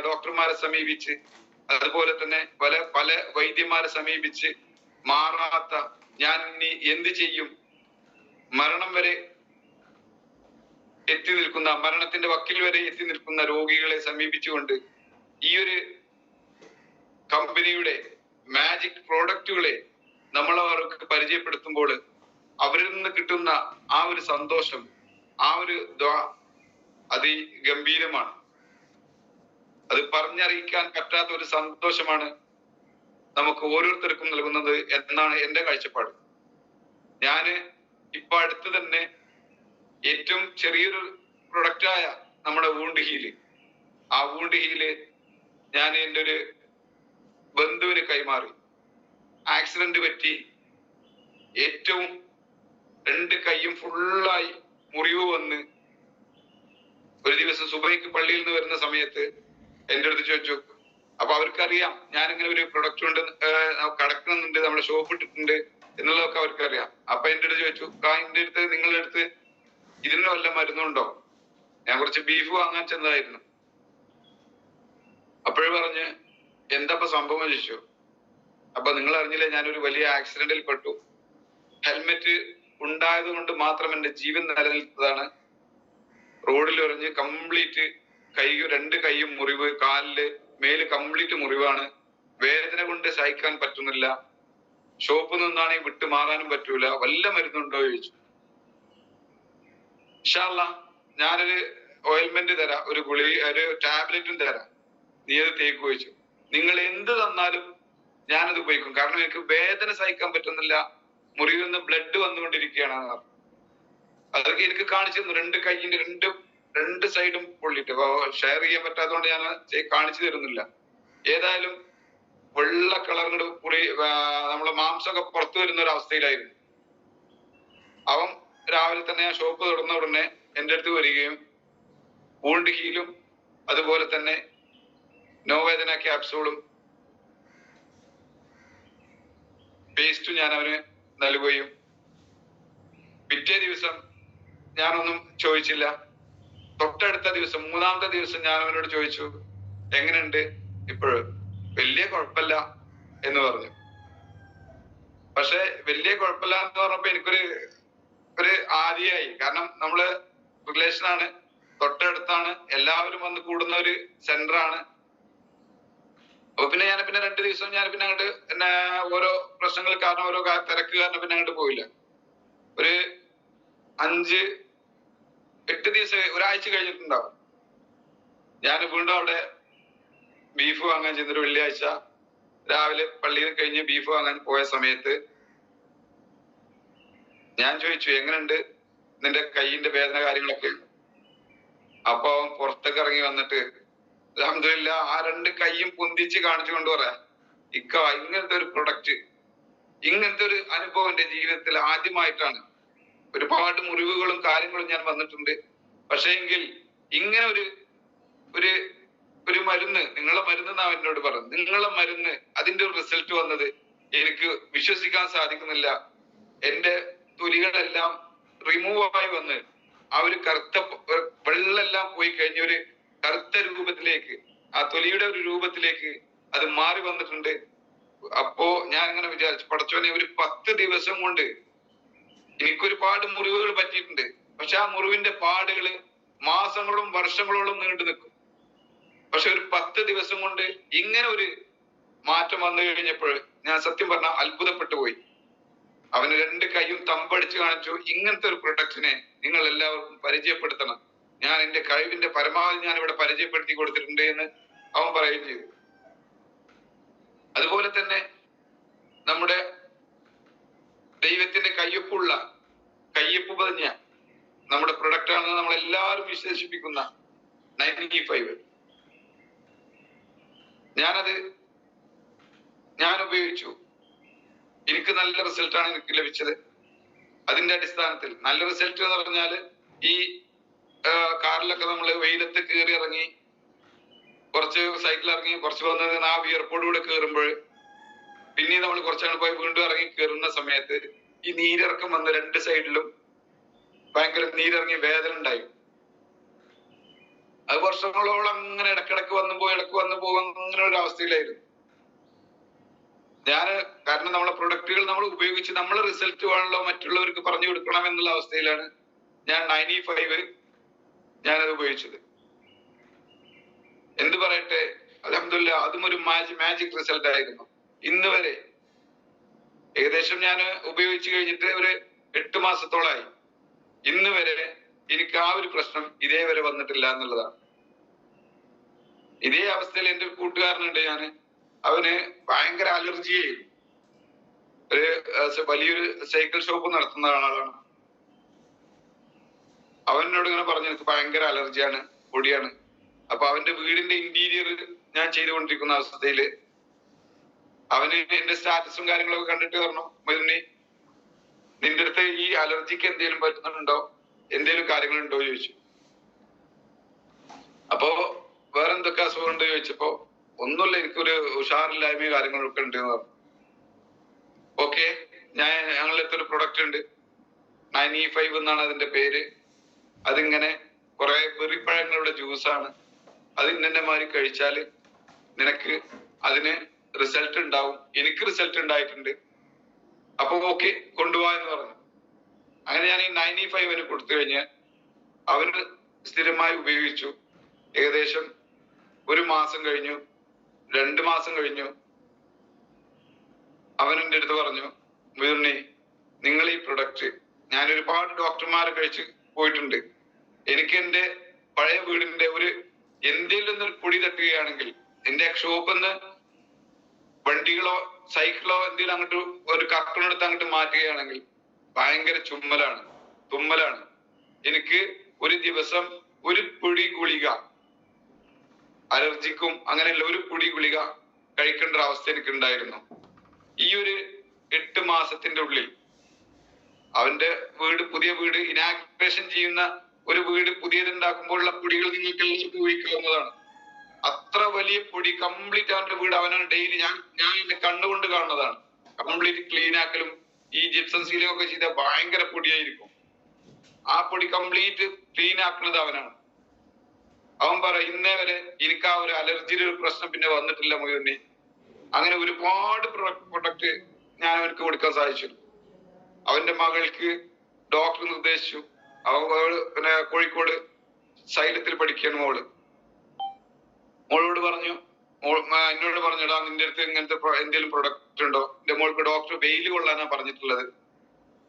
ഡോക്ടർമാരെ സമീപിച്ച്, അതുപോലെ തന്നെ പല വൈദ്യന്മാരെ സമീപിച്ച് മാറാത്ത, ഞാൻ ഇനി എന്ത് ചെയ്യും, മരണം വരെ എത്തി നിൽക്കുന്ന, മരണത്തിന്റെ വക്കിൽ വരെ എത്തി നിൽക്കുന്ന രോഗികളെ സമീപിച്ചുകൊണ്ട് ഈ ഒരു കമ്പനിയുടെ മാജിക് പ്രോഡക്റ്റുകളെ നമ്മൾ അവർക്ക് പരിചയപ്പെടുത്തുമ്പോൾ അവരിൽ നിന്ന് കിട്ടുന്ന ആ ഒരു സന്തോഷം, ആ ഒരു അതിഗംഭീരമാണ്. അത് പറഞ്ഞറിയിക്കാൻ പറ്റാത്ത ഒരു സന്തോഷമാണ് നമുക്ക് ഓരോരുത്തർക്കും നൽകുന്നത് എന്നാണ് എന്റെ കാഴ്ചപ്പാട്. ഞാന് ഇപ്പൊ അടുത്ത് തന്നെ ഏറ്റവും ചെറിയൊരു പ്രൊഡക്റ്റായ നമ്മുടെ വൂണ്ട് ഹീല്, ആ വൂണ്ട് ഹീല് ഞാൻ എൻ്റെ ഒരു ബന്ധുവിന് കൈമാറി. ആക്സിഡന്റ് പറ്റി ഏറ്റവും 2 കൈയും ഫുള്ളായി മുറിവ് വന്ന് ഒരു ദിവസം സുബൈക്ക് പള്ളിയിൽ നിന്ന് വരുന്ന സമയത്ത് എൻ്റെ അടുത്ത് ചോദിച്ചു. അപ്പൊ അവർക്കറിയാം ഞാനിങ്ങനെ ഒരു പ്രൊഡക്റ്റ് കൊണ്ട് കടക്കുന്നുണ്ട്, നമ്മുടെ ഷോപ്പ് ഇട്ടിട്ടുണ്ട് എന്നുള്ളതൊക്കെ അവർക്കറിയാം. അപ്പൊ എൻ്റെ അടുത്ത് ചോദിച്ചു, എൻ്റെ അടുത്ത് നിങ്ങളുടെ അടുത്ത് ഇതിന് വല്ല മരുന്നുണ്ടോ? ഞാൻ കുറച്ച് ബീഫ് വാങ്ങാൻ ചെന്നതായിരുന്നു. അപ്പോഴും പറഞ്ഞ് എന്താ സംഭവം ചോദിച്ചു. അപ്പൊ നിങ്ങൾ അറിഞ്ഞില്ലേ, ഞാനൊരു വലിയ ആക്സിഡന്റിൽ പെട്ടു. ഹെൽമെറ്റ് ഉണ്ടായത് കൊണ്ട് മാത്രം എന്റെ ജീവൻ നിലനിൽത്തതാണ്. റോഡിൽ എറിഞ്ഞ് കംപ്ലീറ്റ് രണ്ട് കൈയും മുറിവ്, കാലില് മേല് കംപ്ലീറ്റ് മുറിവാണ്. വേദന കൊണ്ട് സഹിക്കാൻ പറ്റുന്നില്ല. ഷോപ്പിൽ നിന്നാണെങ്കിൽ വിട്ടു മാറാനും പറ്റൂല. വല്ല മരുന്നുണ്ടോ ചോദിച്ചു. ഇൻഷാ അല്ലാഹ് ഞാനൊരു ഓയിൽമെന്റ് തരാം, ഒരു ടാബ്ലറ്റും തരാം, നീ അത് തേക്ക് ചോദിച്ചു. നിങ്ങൾ എന്ത് തന്നാലും ഞാനത് ഉപയോഗിക്കും. കാരണം എനിക്ക് വേദന സഹിക്കാൻ പറ്റുന്നില്ല, മുറിവിൽ നിന്ന് ബ്ലഡ് വന്നുകൊണ്ടിരിക്കുകയാണ്. അതൊക്കെ എനിക്ക് കാണിച്ചു തന്നു. രണ്ട് കൈയിന്റെ രണ്ട് സൈഡും പൊള്ളിട്ട്. ഷെയർ ചെയ്യാൻ പറ്റാത്തതുകൊണ്ട് ഞാൻ കാണിച്ചു തരുന്നില്ല. ഏതായാലും വെള്ള കളറിന്റെ നമ്മളെ മാംസമൊക്കെ പുറത്തു വരുന്ന ഒരു അവസ്ഥയിലായിരുന്നു. അവൻ രാവിലെ തന്നെ ഞാൻ ഷോപ്പ് തുറന്ന ഉടനെ എൻ്റെ അടുത്ത് വരികയും വൂണ്ട് ഹീലും അതുപോലെ തന്നെ നോവേദന ക്യാപ്സൂളും പേസ്റ്റും ഞാൻ അവന് നൽകുകയും, പിറ്റേ ദിവസം ഞാനൊന്നും ചോദിച്ചില്ല. തൊട്ടടുത്ത ദിവസം, മൂന്നാമത്തെ ദിവസം ഞാൻ അവനോട് ചോദിച്ചു, എങ്ങനെയുണ്ട് ഇപ്പോഴും? വലിയ കുഴപ്പമില്ല എന്ന് പറഞ്ഞു. പക്ഷെ വലിയ കുഴപ്പമില്ല എന്ന് പറഞ്ഞപ്പോ എനിക്കൊരു ആദിയായി. കാരണം നമ്മള് റിലേഷനാണ്, തൊട്ടടുത്താണ്, എല്ലാവരും വന്ന് കൂടുന്ന ഒരു സെന്റർ ആണ്. അപ്പൊ പിന്നെ ഞാൻ 2 ദിവസം ഞാൻ അങ്ങോട്ട് ഓരോ പ്രശ്നങ്ങൾ കാരണം, ഓരോ തിരക്ക് കാരണം അങ്ങോട്ട് പോയില്ല. ഒരു 5-8 ദിവസം, ഒരാഴ്ച കഴിഞ്ഞിട്ടുണ്ടാവും. ഞാൻ വീണ്ടും അവിടെ ബീഫ് വാങ്ങാൻ ചെന്നൊരു വെള്ളിയാഴ്ച രാവിലെ പള്ളിയിൽ കഴിഞ്ഞ് ബീഫ് വാങ്ങാൻ പോയ സമയത്ത് ഞാൻ ചോദിച്ചു, എങ്ങനെയുണ്ട് നിന്റെ കൈയിന്റെ വേദന കാര്യങ്ങളൊക്കെ? അപ്പൊ അവൻ പുറത്തേക്ക് ഇറങ്ങി വന്നിട്ട് അൽഹംദുലില്ലാഹ് ആ 2 കൈയും പൊന്തിച്ച് കാണിച്ചുകൊണ്ട് പറയാ, ഇങ്ങനത്തെ ഒരു പ്രൊഡക്റ്റ്, ഇങ്ങനത്തെ ഒരു അനുഭവം എന്റെ ജീവിതത്തിൽ ആദ്യമായിട്ടാണ്. ഒരുപാട് മുറിവുകളും കാര്യങ്ങളും ഞാൻ വന്നിട്ടുണ്ട്. പക്ഷേ എങ്കിൽ ഇങ്ങനെ ഒരു മരുന്ന്, നിങ്ങളെ മരുന്ന് എന്നാ എന്നോട് പറഞ്ഞു, നിങ്ങളെ മരുന്ന്, അതിന്റെ ഒരു റിസൾട്ട് വന്നത് എനിക്ക് വിശ്വസിക്കാൻ സാധിക്കുന്നില്ല. എന്റെ തൊലികളെല്ലാം റിമൂവ് ആയി വന്ന് ആ ഒരു കറുത്ത വെള്ളെല്ലാം പോയി കഴിഞ്ഞ ഒരു കറുത്ത രൂപത്തിലേക്ക്, ആ തൊലിയുടെ ഒരു രൂപത്തിലേക്ക് അത് മാറി വന്നിട്ടുണ്ട്. അപ്പോ ഞാൻ അങ്ങനെ വിചാരിച്ചു, പടച്ചോനെ, ഒരു 10 ദിവസം കൊണ്ട് എനിക്കൊരുപാട് മുറിവുകൾ പറ്റിയിട്ടുണ്ട്. പക്ഷെ ആ മുറിവിന്റെ പാടുകള് മാസങ്ങളും വർഷങ്ങളോളം നീണ്ടു നിൽക്കും. പക്ഷെ ഒരു 10 ദിവസം കൊണ്ട് ഇങ്ങനെ ഒരു മാറ്റം വന്നു കഴിഞ്ഞപ്പോൾ ഞാൻ സത്യം പറഞ്ഞാൽ അത്ഭുതപ്പെട്ടു പോയി. അവന് 2 കൈയും തമ്പടിച്ച് കാണിച്ചു, ഇങ്ങനത്തെ ഒരു പ്രൊഡക്റ്റിനെ നിങ്ങൾ എല്ലാവർക്കും പരിചയപ്പെടുത്തണം. ഞാൻ എന്റെ കഴിവിന്റെ പരമാവധി ഞാൻ ഇവിടെ പരിചയപ്പെടുത്തി കൊടുത്തിട്ടുണ്ട് എന്ന് അവൻ പറയുകയും ചെയ്തു. അതുപോലെ തന്നെ നമ്മുടെ ദൈവത്തിന്റെ കയ്യൊപ്പ് പതിഞ്ഞ നമ്മുടെ പ്രൊഡക്റ്റ് ആണെന്ന് നമ്മൾ എല്ലാവരും വിശേഷിപ്പിക്കുന്ന 95. ഞാൻ ഉപയോഗിച്ചു. എനിക്ക് നല്ല റിസൾട്ടാണ് എനിക്ക് ലഭിച്ചത്. അതിന്റെ അടിസ്ഥാനത്തിൽ നല്ല റിസൾട്ട് എന്ന് പറഞ്ഞാല്, ഈ കാറിലൊക്കെ നമ്മൾ വെയിലത്ത് കയറി ഇറങ്ങി, കുറച്ച് സൈക്കിൾ ഇറങ്ങി, കുറച്ച് വന്നത് ആ വിയർപ്പോടുകൂടെ കയറുമ്പോൾ, പിന്നെ നമ്മൾ കുറച്ചങ്ങ് പോയി വീണ്ടും ഇറങ്ങി കയറുന്ന സമയത്ത് ഈ നീരിറക്കം വന്ന് 2 സൈഡിലും ഭയങ്കര നീരിറങ്ങി വേദന ഉണ്ടായി. അത് വർഷങ്ങളോളം അങ്ങനെ ഇടക്കിടക്ക് വന്നു പോകും അങ്ങനെ ഒരു അവസ്ഥയിലായിരുന്നു കാരണം നമ്മളെ പ്രൊഡക്റ്റുകൾ നമ്മൾ ഉപയോഗിച്ച് നമ്മളെ റിസൾട്ട് വേണമല്ലോ മറ്റുള്ളവർക്ക് പറഞ്ഞു കൊടുക്കണം എന്നുള്ള അവസ്ഥയിലാണ് ഞാൻ 95 ഞാനത് ഉപയോഗിച്ചത്. എന്ത് പറയട്ടെ, അൽഹംദുലില്ലാഹ് അതും ഒരു മാജിക് റിസൾട്ട് ആയിരുന്നു. ഇന്ന് വരെ ഏകദേശം ഞാൻ ഉപയോഗിച്ച് കഴിഞ്ഞിട്ട് ഒരു 8 മാസത്തോളായി. ഇന്ന് വരെ എനിക്ക് ആ ഒരു പ്രശ്നം ഇതേവരെ വന്നിട്ടില്ല എന്നുള്ളതാണ്. ഇതേ അവസ്ഥയിൽ എൻ്റെ ഒരു കൂട്ടുകാരനുണ്ട്, അവന് ഭയങ്കര അലർജി ആയിരുന്നു. വലിയൊരു സൈക്കിൾ ഷോപ്പ് നടത്തുന്ന ആളാണ്. അവനോട് ഇങ്ങനെ പറഞ്ഞു, എനിക്ക് ഭയങ്കര അലർജിയാണ്, പൊടിയാണ്. അപ്പൊ അവന്റെ വീടിന്റെ ഇന്റീരിയർ ഞാൻ ചെയ്തുകൊണ്ടിരിക്കുന്ന അവസ്ഥയില് അവന് എന്റെ സ്റ്റാറ്റസും കാര്യങ്ങളൊക്കെ കണ്ടിട്ട് പറഞ്ഞു, മരുന്നി നിന്റെ അടുത്ത് ഈ അലർജിക്ക് എന്തെങ്കിലും പറ്റുന്നുണ്ടോ, എന്തെങ്കിലും കാര്യങ്ങളുണ്ടോ ചോദിച്ചു. അപ്പോ വേറെ എന്തൊക്കെ അസുഖം ഉണ്ട് ചോദിച്ചപ്പോ, ഒന്നുമില്ല, എനിക്കൊരു ഉഷാറില്ലായ്മ കാര്യങ്ങളൊക്കെ ഉണ്ട് എന്ന് പറഞ്ഞു. ഓക്കെ, ഞങ്ങളുടെ അടുത്തൊരു പ്രൊഡക്റ്റ് ഉണ്ട്, 95 എന്നാണ് അതിന്റെ പേര്. അതിങ്ങനെ കുറെ വെറിപ്പഴങ്ങളുടെ ജ്യൂസാണ്. അത് ഇന്നെ മാതിരി കഴിച്ചാല് നിനക്ക് അതിന് റിസൾട്ട് ഉണ്ടാവും. എനിക്ക് റിസൾട്ട് ഉണ്ടായിട്ടുണ്ട്. അപ്പൊ ഓക്കെ, കൊണ്ടുപോവാ എന്ന് പറഞ്ഞു. അങ്ങനെ ഞാൻ ഈ 95 കൊടുത്തു കഴിഞ്ഞ് അവന് സ്ഥിരമായി ഉപയോഗിച്ചു. ഏകദേശം 1 മാസം കഴിഞ്ഞു, 2 മാസം കഴിഞ്ഞു. അവൻ എൻ്റെ അടുത്ത് പറഞ്ഞു, മുയറിനെ, നിങ്ങൾ ഈ പ്രൊഡക്റ്റ്, ഞാൻ ഒരുപാട് ഡോക്ടർമാരെ കഴിച്ച് പോയിട്ടുണ്ട്. എനിക്ക് എൻ്റെ പഴയ വീടിന്റെ എന്തെങ്കിലും ഒരു പൊടി തട്ടുകയാണെങ്കിൽ, എന്റെ ഷോപ്പിൽ നിന്ന് വണ്ടികളോ സൈക്കിളോ എന്തെങ്കിലും അങ്ങോട്ട് ഒരു കർട്ടണെടുത്ത് അങ്ങോട്ട് മാറ്റുകയാണെങ്കിൽ ഭയങ്കര തുമ്മലാണ്. എനിക്ക് ഒരു ദിവസം ഒരു പൊടി ഗുളിക, അലർജിക്കും അങ്ങനെയല്ല, ഒരു പൊടി ഗുളിക കഴിക്കേണ്ട ഒരു അവസ്ഥ എനിക്ക് ഉണ്ടായിരുന്നു. ഈ 8 മാസത്തിന്റെ ഉള്ളിൽ അവന്റെ പുതിയ വീട് ഇനാഗ്രേഷൻ ചെയ്യുന്ന ഒരു വീട് പുതിയതുണ്ടാക്കുമ്പോഴുള്ള പൊടികൾ നിങ്ങൾക്ക് എല്ലാവർക്കും ഉപയോഗിക്കാവുന്നതാണ്. അത്ര വലിയ പൊടി കംപ്ലീറ്റ് അവന്റെ വീട് അവനാണ് ഡെയിലി ഞാൻ എന്റെ കണ്ണുകൊണ്ട് കാണുന്നതാണ്. കംപ്ലീറ്റ് ക്ലീൻ ആക്കലും ഈ ജിപ്സം സീലും ഒക്കെ ചെയ്താൽ ഭയങ്കര പൊടിയായിരിക്കും. ആ പൊടി കംപ്ലീറ്റ് ക്ലീൻ ആക്കുന്നത് അവനാണ്. അവൻ പറ, ഇന്നേ വരെ എനിക്ക് ആ ഒരു അലർജിയുടെ ഒരു പ്രശ്നം പിന്നെ വന്നിട്ടില്ല മുഴുവനെ. അങ്ങനെ ഒരുപാട് പ്രൊഡക്റ്റ് ഞാൻ അവനക്ക് കൊടുക്കാൻ സാധിച്ചു. അവന്റെ മകൾക്ക് ഡോക്ടർ നിർദ്ദേശിച്ചു. പിന്നെ കോഴിക്കോട് സൈലത്തിൽ പഠിക്കുകയാണ് മോളോട് പറഞ്ഞു, എന്നോട് പറഞ്ഞടാ, നിന്റെ അടുത്ത് ഇങ്ങനത്തെ എന്തെങ്കിലും പ്രൊഡക്റ്റ് ഉണ്ടോ? എന്റെ മോൾക്ക് ഡോക്ടർ വെയിൽ കൊള്ളാനാ പറഞ്ഞിട്ടുള്ളത്.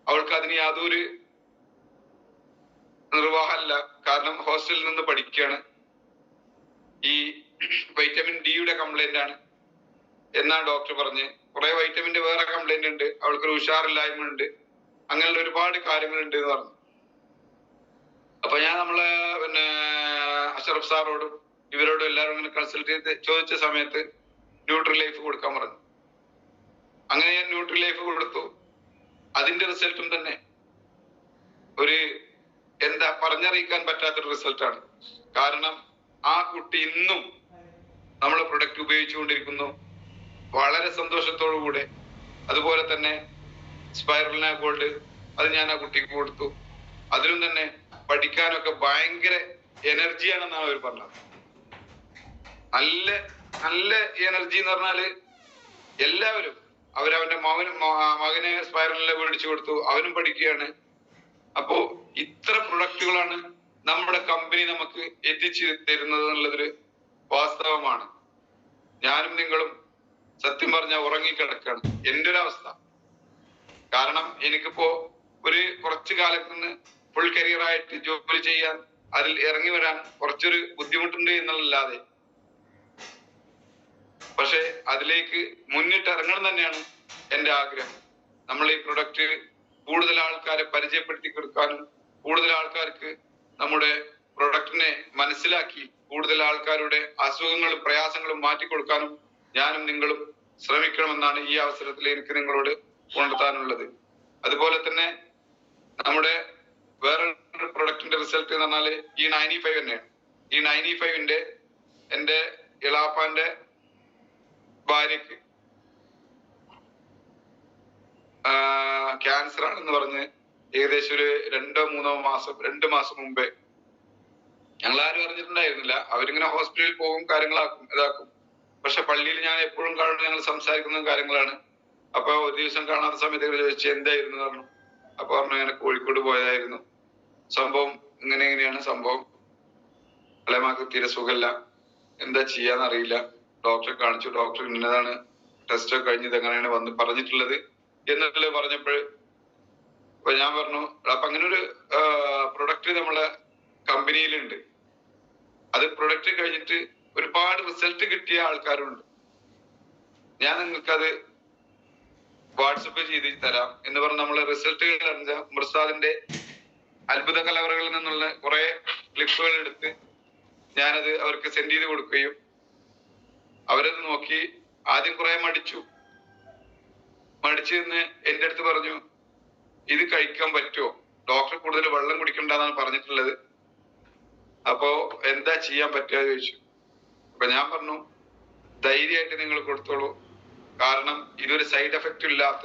അവൾക്ക് അതിന് യാതൊരു നിർവാഹമല്ല. കാരണം ഹോസ്റ്റലിൽ നിന്ന് പഠിക്കുകയാണ്. ഈ വൈറ്റമിൻ ഡിയുടെ കംപ്ലൈന്റ് ആണ് എന്നാ ഡോക്ടർ പറഞ്ഞ്. കുറെ വൈറ്റമിന്റെ വേറെ കംപ്ലൈന്റ് ഉണ്ട്, അവൾക്കൊരു ഉഷാറില്ലായ്മ ഉണ്ട്, അങ്ങനെയുള്ള ഒരുപാട് കാര്യങ്ങളുണ്ട് എന്ന് പറഞ്ഞു. അപ്പൊ ഞാൻ പിന്നെ അഷറഫ് സാറോടും ഇവരോടും എല്ലാവരും ഇങ്ങനെ കൺസൾട്ട് ചെയ്ത് ചോദിച്ച സമയത്ത് ന്യൂട്രി ലൈഫ് കൊടുക്കാൻ പറഞ്ഞു. അങ്ങനെ ഞാൻ ന്യൂട്രി ലൈഫ് കൊടുത്തു. അതിന്റെ റിസൾട്ടും തന്നെ പറഞ്ഞറിയിക്കാൻ പറ്റാത്തൊരു റിസൾട്ടാണ്. കാരണം ആ കുട്ടി ഇന്നും നമ്മളെ പ്രൊഡക്റ്റ് ഉപയോഗിച്ചുകൊണ്ടിരിക്കുന്നു, വളരെ സന്തോഷത്തോടു കൂടെ. അതുപോലെ തന്നെ സ്പൈറലിന ഗോൾഡ്, അത് ഞാൻ ആ കുട്ടിക്ക് കൊടുത്തു. അതിലും തന്നെ പഠിക്കാനൊക്കെ ഭയങ്കര എനർജിയാണെന്നാണ് അവർ പറഞ്ഞത്. നല്ല എനർജി എന്ന് പറഞ്ഞാല് എല്ലാവരും അവരവന്റെ മകനെ സ്പൈറലിനെ മേടിച്ചു കൊടുത്തു, അവനും പഠിക്കുകയാണ്. അപ്പോ ഇത്ര പ്രൊഡക്റ്റുകളാണ് നമ്മുടെ കമ്പനി നമുക്ക് എത്തിച്ചു തരുന്നത് എന്നുള്ളതൊരു വാസ്തവമാണ്. ഞാനും നിങ്ങളും സത്യം പറഞ്ഞാൽ ഉറങ്ങിക്കിടക്കാണ് എൻ്റെ ഒരു അവസ്ഥ. കാരണം എനിക്കിപ്പോ കുറച്ചു കാലത്ത് നിന്ന് ഫുൾ കരിയർ ആയിട്ട് ജോലി ചെയ്യാൻ, അതിൽ ഇറങ്ങി വരാൻ കുറച്ചൊരു ബുദ്ധിമുട്ടുണ്ട് എന്നുള്ളല്ലാതെ, പക്ഷെ അതിലേക്ക് മുന്നിട്ട് ഇറങ്ങണം തന്നെയാണ് എൻ്റെ ആഗ്രഹം. നമ്മൾ ഈ പ്രൊഡക്റ്റ് കൂടുതൽ ആൾക്കാരെ പരിചയപ്പെടുത്തി കൊടുക്കാനും, കൂടുതൽ ആൾക്കാർക്ക് നമ്മുടെ പ്രൊഡക്റ്റിനെ മനസ്സിലാക്കി കൂടുതൽ ആൾക്കാരുടെ അസുഖങ്ങളും പ്രയാസങ്ങളും മാറ്റിക്കൊടുക്കാനും ഞാനും നിങ്ങളും ശ്രമിക്കണമെന്നാണ് ഈ അവസരത്തിൽ എനിക്ക് നിങ്ങളോട് ഉണർത്താനുള്ളത്. അതുപോലെ തന്നെ നമ്മുടെ വേറെ പ്രൊഡക്റ്റിന്റെ റിസൾട്ട് എന്ന് പറഞ്ഞാല് ഈ 95 തന്നെയാണ്. ഈ 95ന്റെ എന്റെ ഇളാപ്പാന്റെ ഭാര്യക്ക് ക്യാൻസർ ആണെന്ന് പറഞ്ഞ് ഏകദേശം 2 മാസം മുമ്പേ, ഞങ്ങൾ ആരും അറിഞ്ഞിട്ടുണ്ടായിരുന്നില്ല. അവരിങ്ങനെ ഹോസ്പിറ്റലിൽ പോകും, ഇതാക്കും. പക്ഷെ പള്ളിയിൽ ഞാൻ എപ്പോഴും കാണുന്നത്, ഞങ്ങൾ സംസാരിക്കുന്ന കാര്യങ്ങളാണ്. അപ്പൊ ഒരു ദിവസം കാണാത്ത സമയത്ത് ചോദിച്ചു എന്തായിരുന്നു പറഞ്ഞു. അപ്പൊ പറഞ്ഞു അങ്ങനെ കോഴിക്കോട് പോയതായിരുന്നു, സംഭവം ഇങ്ങനെയാണ് സംഭവം, അളയമാക്ക് തീരെ സുഖമില്ല, എന്താ ചെയ്യാന്നറിയില്ല, ഡോക്ടറെ കാണിച്ചു, ഡോക്ടർ ഇന്നതാണ് ടെസ്റ്റ് ഒക്കെ കഴിഞ്ഞത് എങ്ങനെയാണ് വന്ന് പറഞ്ഞിട്ടുള്ളത് എന്നുള്ളത് പറഞ്ഞപ്പോൾ അപ്പൊ ഞാൻ പറഞ്ഞു, അപ്പൊ അങ്ങനെ ഒരു പ്രൊഡക്റ്റ് നമ്മളെ കമ്പനിയിലുണ്ട്. അത് പ്രൊഡക്റ്റ് കഴിഞ്ഞിട്ട് ഒരുപാട് റിസൾട്ട് കിട്ടിയ ആൾക്കാരുണ്ട്. ഞാൻ നിങ്ങൾക്കത് വാട്സപ്പ് ചെയ്ത് തരാം എന്ന് പറഞ്ഞ് നമ്മളെ റിസൾട്ടുകൾ മൃസാദിന്റെ അത്ഭുത കലവറകളിൽ നിന്നുള്ള കുറെ ക്ലിപ്പുകൾ എടുത്ത് ഞാനത് അവർക്ക് സെൻഡ് ചെയ്ത് കൊടുക്കുകയും അവരത് നോക്കി ആദ്യം കുറെ മടിച്ചു നിന്ന് എൻ്റെ അടുത്ത് പറഞ്ഞു, ഇത് കഴിക്കാൻ പറ്റുമോ, ഡോക്ടർ കൂടുതൽ വെള്ളം കുടിക്കണ്ടെന്നാണ് പറഞ്ഞിട്ടുള്ളത്, അപ്പോ എന്താ ചെയ്യാൻ പറ്റുക ചോദിച്ചു. അപ്പൊ ഞാൻ പറഞ്ഞു, ധൈര്യമായിട്ട് നിങ്ങൾ കൊടുത്തോളൂ, കാരണം ഇതൊരു സൈഡ് എഫക്റ്റ് ഇല്ലാത്ത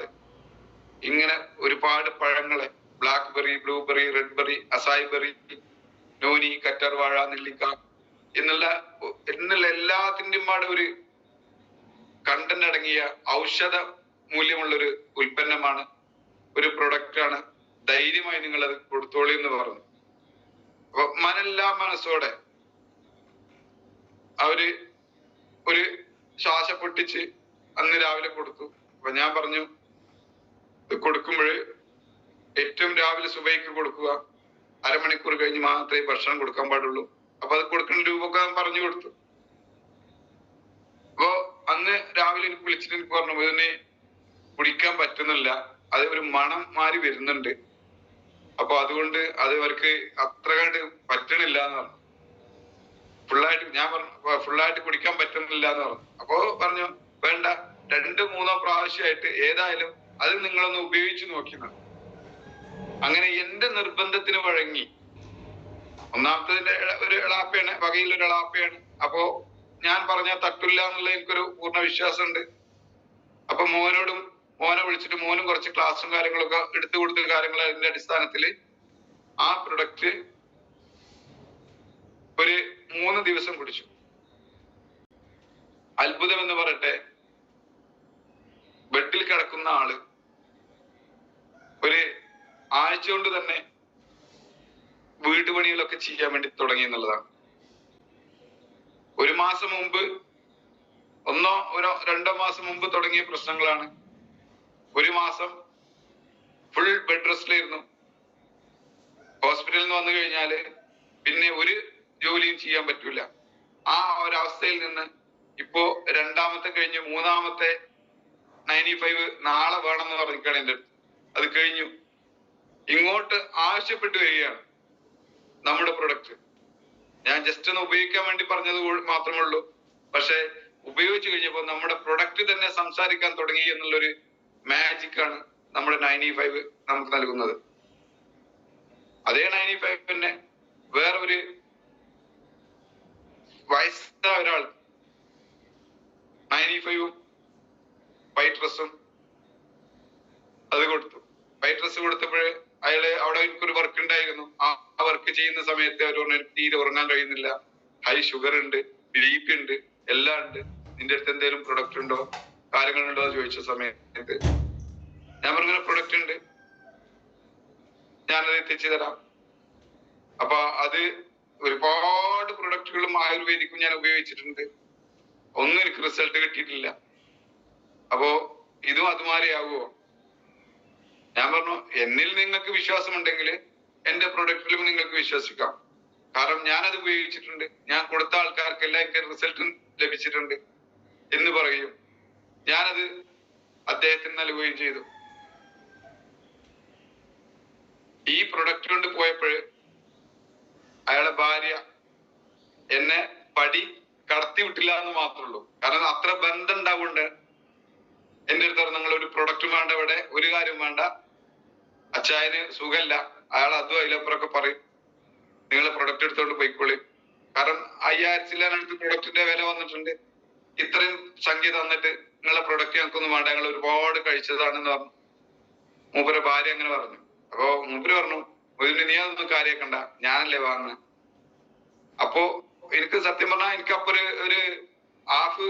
ഇങ്ങനെ ഒരുപാട് പഴങ്ങളെ, black berry, blueberry, red berry, acai berry, noni, കറ്റാർവാഴ, നെല്ലിക്ക എന്നുള്ള എല്ലാത്തിൻ്റെയും ഒരു കണ്ടന്റ് അടങ്ങിയ ഔഷധ മൂല്യമുള്ളൊരു ഉൽപ്പന്നമാണ്, ഒരു പ്രൊഡക്റ്റ് ആണ്. ധൈര്യമായി നിങ്ങൾ അത് കൊടുത്തോളി എന്ന് പറഞ്ഞു. അപ്പൊ മനസ്സോടെ അവര് ഒരു ശ്വാസം പൊട്ടിച്ച് അന്ന് രാവിലെ കൊടുത്തു. അപ്പൊ ഞാൻ പറഞ്ഞു, ഇത് കൊടുക്കുമ്പോൾ ഏറ്റവും രാവിലെ സുബഹിക്ക് കൊടുക്കുക, അരമണിക്കൂർ കഴിഞ്ഞ് മാത്രമേ ഭക്ഷണം കൊടുക്കാൻ പാടുള്ളൂ. അപ്പൊ അത് കൊടുക്കുന്ന രൂപമൊക്കെ പറഞ്ഞു കൊടുത്തു. അപ്പൊ അന്ന് രാവിലെ എനിക്ക് വിളിച്ചിട്ട് എനിക്ക് പറഞ്ഞു, ഇതിന് കുടിക്കാൻ പറ്റുന്നില്ല, അത് ഒരു മണം മാറി വരുന്നുണ്ട്, അപ്പൊ അതുകൊണ്ട് അത് അവർക്ക് അത്ര കണ്ട് പറ്റണില്ല എന്ന് പറഞ്ഞു. ഫുള്ളായിട്ട് ഞാൻ പറഞ്ഞു ഫുള്ളായിട്ട് കുടിക്കാൻ പറ്റുന്നില്ല എന്ന് പറഞ്ഞു. അപ്പൊ പറഞ്ഞു വേണ്ട, 2-3 പ്രാവശ്യമായിട്ട് ഏതായാലും അത് നിങ്ങളൊന്ന് ഉപയോഗിച്ച് നോക്കിയെന്ന്. അങ്ങനെ എന്റെ നിർബന്ധത്തിന് വഴങ്ങി. ഒന്നാമത്തതിന്റെ ഒരു എളാപ്പയാണ്, വകയിലൊരു എളാപ്പയാണ്. അപ്പോ ഞാൻ പറഞ്ഞാൽ തട്ടില്ല എന്നുള്ള എനിക്കൊരു പൂർണ്ണ വിശ്വാസമുണ്ട്. അപ്പൊ മോനെ വിളിച്ചിട്ട് മോനും കുറച്ച് ക്ലാസ്സും കാര്യങ്ങളൊക്കെ എടുത്തു കൊടുത്ത കാര്യങ്ങൾ അതിന്റെ അടിസ്ഥാനത്തില് ആ പ്രൊഡക്റ്റ് ഒരു 3 ദിവസം കുടിച്ചു. അത്ഭുതം എന്ന് പറയട്ടെ, ബെഡിൽ കിടക്കുന്ന ആള് ഒരു ആഴ്ച കൊണ്ട് തന്നെ വീട്ടുപണികളൊക്കെ ചെയ്യാൻ വേണ്ടി തുടങ്ങി എന്നുള്ളതാണ്. 1 മാസം മുമ്പ് 1-2 മാസം മുമ്പ് തുടങ്ങിയ പ്രശ്നങ്ങളാണ്. 1 മാസം ഫുൾ ബെഡ് റെസ്റ്റിലായിരുന്നു. ഹോസ്പിറ്റലിൽ നിന്ന് വന്നു കഴിഞ്ഞാല് പിന്നെ ഒരു ജോലിയും ചെയ്യാൻ പറ്റൂല. ആ ഒരവസ്ഥയിൽ നിന്ന് ഇപ്പോ 2ാമത്തെ കഴിഞ്ഞ് 3ാമത്തെ 95 നാളെ വേണമെന്ന് പറഞ്ഞിരിക്കുകയാണ് എൻ്റെ അടുത്ത്. അത് കഴിഞ്ഞു. ഇങ്ങോട്ട് ആവശ്യപ്പെട്ടു വരികയാണ് നമ്മുടെ പ്രൊഡക്റ്റ്. ഞാൻ ജസ്റ്റ് ഒന്ന് ഉപയോഗിക്കാൻ വേണ്ടി പറഞ്ഞത് മാത്രമേ ഉള്ളൂ. പക്ഷെ ഉപയോഗിച്ചു കഴിഞ്ഞപ്പോൾ നമ്മുടെ പ്രൊഡക്റ്റ് തന്നെ സംസാരിക്കാൻ തുടങ്ങി എന്നുള്ളൊരു മാജിക് ആണ് നമ്മുടെ 95 നമുക്ക് നൽകുന്നത്. അതേ 95 തന്നെ വേറൊരു വയസ്സായ ഒരാൾ 95 വൈറ്റ് ഡ്രസ്സും അത് കൊടുത്തു. വൈറ്റ് ഡ്രസ് കൊടുത്തപ്പോഴേ അയാള് അവിടെ എനിക്കൊരു വർക്ക് ഉണ്ടായിരുന്നു. ആ വർക്ക് ചെയ്യുന്ന സമയത്ത് അവർ പറഞ്ഞു തീരെ ഉറങ്ങാൻ കഴിയുന്നില്ല, ഹൈ ഷുഗർ ഉണ്ട്, BP ഉണ്ട്, എല്ലാം ഉണ്ട്, നിന്റെ അടുത്ത് എന്തെങ്കിലും പ്രൊഡക്റ്റ് ഉണ്ടോ, കാര്യങ്ങളുണ്ടോ എന്ന് ചോദിച്ച സമയത്ത് ഞാൻ പറഞ്ഞ പ്രൊഡക്റ്റ് ഉണ്ട്, ഞാനത് എത്തിച്ചു തരാം. അപ്പൊ അത് ഒരുപാട് പ്രൊഡക്റ്റുകളും ആയുർവേദിക്കും ഞാൻ ഉപയോഗിച്ചിട്ടുണ്ട്, ഒന്നും എനിക്ക് റിസൾട്ട് കിട്ടിയിട്ടില്ല. അപ്പോ ഇതും അതുമാതിരി ആവുമോ? ഞാൻ പറഞ്ഞു എന്നിൽ നിങ്ങൾക്ക് വിശ്വാസമുണ്ടെങ്കിൽ എന്റെ പ്രൊഡക്റ്റിലും നിങ്ങൾക്ക് വിശ്വസിക്കാം. കാരണം ഞാനത് ഉപയോഗിച്ചിട്ടുണ്ട്, ഞാൻ കൊടുത്ത ആൾക്കാർക്കെല്ലാം എനിക്ക് റിസൾട്ട് ലഭിച്ചിട്ടുണ്ട് എന്ന് പറയും. ഞാനത് അദ്ദേഹത്തിന് നൽകുകയും ചെയ്തു. ഈ പ്രൊഡക്റ്റ് കൊണ്ട് പോയപ്പോൾ അയാളെ ഭാര്യ എന്നെ പടി കടത്തി വിട്ടില്ല എന്ന് മാത്രമേ ഉള്ളൂ. കാരണം അത്ര ബന്ധം ഉണ്ടാവുകൊണ്ട് എന്റെ അടുത്ത് പറഞ്ഞു, നിങ്ങൾ ഒരു പ്രൊഡക്റ്റും വേണ്ട, ഇവിടെ ഒരു കാര്യം വേണ്ട, അച്ചായന് സുഖല്ല, അയാൾ അതും അതിലപ്പുറമൊക്കെ പറയും, നിങ്ങൾ പ്രൊഡക്റ്റ് എടുത്തോണ്ട് പോയിക്കോളി. കാരണം 5000 പ്രൊഡക്റ്റിന്റെ വില വന്നിട്ടുണ്ട്, ഇത്രയും സംഖ്യ തന്നിട്ട് നിങ്ങളെ പ്രൊഡക്റ്റ് ഞങ്ങൾക്കൊന്നും വേണ്ട, ഞങ്ങൾ ഒരുപാട് കഴിച്ചതാണെന്ന് പറഞ്ഞു. മൂപ്പരെ ഭാര്യ അങ്ങനെ പറഞ്ഞു. അപ്പൊ മൂപ്പര് പറഞ്ഞു, നീ അതൊന്നും കാര്യാക്കണ്ട, ഞാനല്ലേ വാങ്ങുക. അപ്പോ എനിക്ക് സത്യം പറഞ്ഞാൽ എനിക്ക് അപ്പൊ ഒരു ഹാഫ്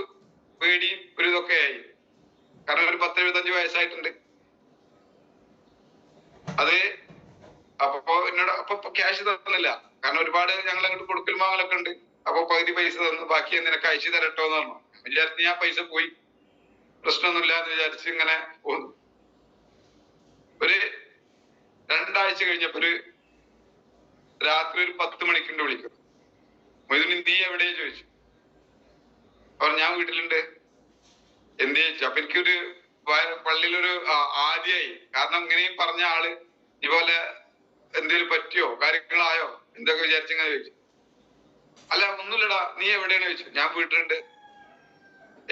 പേടിയും ഒരു ഇതൊക്കെ ആയി. കാരണം ഒരു 10-75 വയസ്സായിട്ടുണ്ട്. അത് അപ്പൊ എന്നോട് അപ്പൊ ക്യാഷ് തന്നില്ല. കാരണം ഒരുപാട് ഞങ്ങൾ അങ്ങോട്ട് കൊടുക്കൽ വാങ്ങലൊക്കെ ഉണ്ട്. അപ്പൊ പകുതി പൈസ തന്നു, ബാക്കി നിനക്ക് അയച്ചു തരട്ടോ എന്ന് പറഞ്ഞു. വിചാരിച്ച് ഞാൻ പൈസ പോയി, പ്രശ്നമൊന്നുമില്ല എന്ന് വിചാരിച്ച് ഇങ്ങനെ പോന്നു. ഒരു 2 ആഴ്ച കഴിഞ്ഞപ്പോ രാത്രി ഒരു 10 മണിക്കുണ്ട് വിളിക്കും. മൊയ്തുനി നീ എവിടെയാ ചോദിച്ചു. അവർ ഞാൻ വീട്ടിലുണ്ട്. എന്ത് ചോദിച്ചു. അപ്പൊ എനിക്കൊരു പള്ളിയിലൊരു ആദ്യമായി. കാരണം ഇങ്ങനെയും പറഞ്ഞ ആള് ഇതുപോലെ എന്തേലും പറ്റിയോ കാര്യങ്ങളായോ എന്തൊക്കെ വിചാരിച്ചിങ്ങനെ ചോദിച്ചു. അല്ല ഒന്നുമില്ലടാ, നീ എവിടെയാണ് ചോദിച്ചു. ഞാൻ വീട്ടിലുണ്ട്.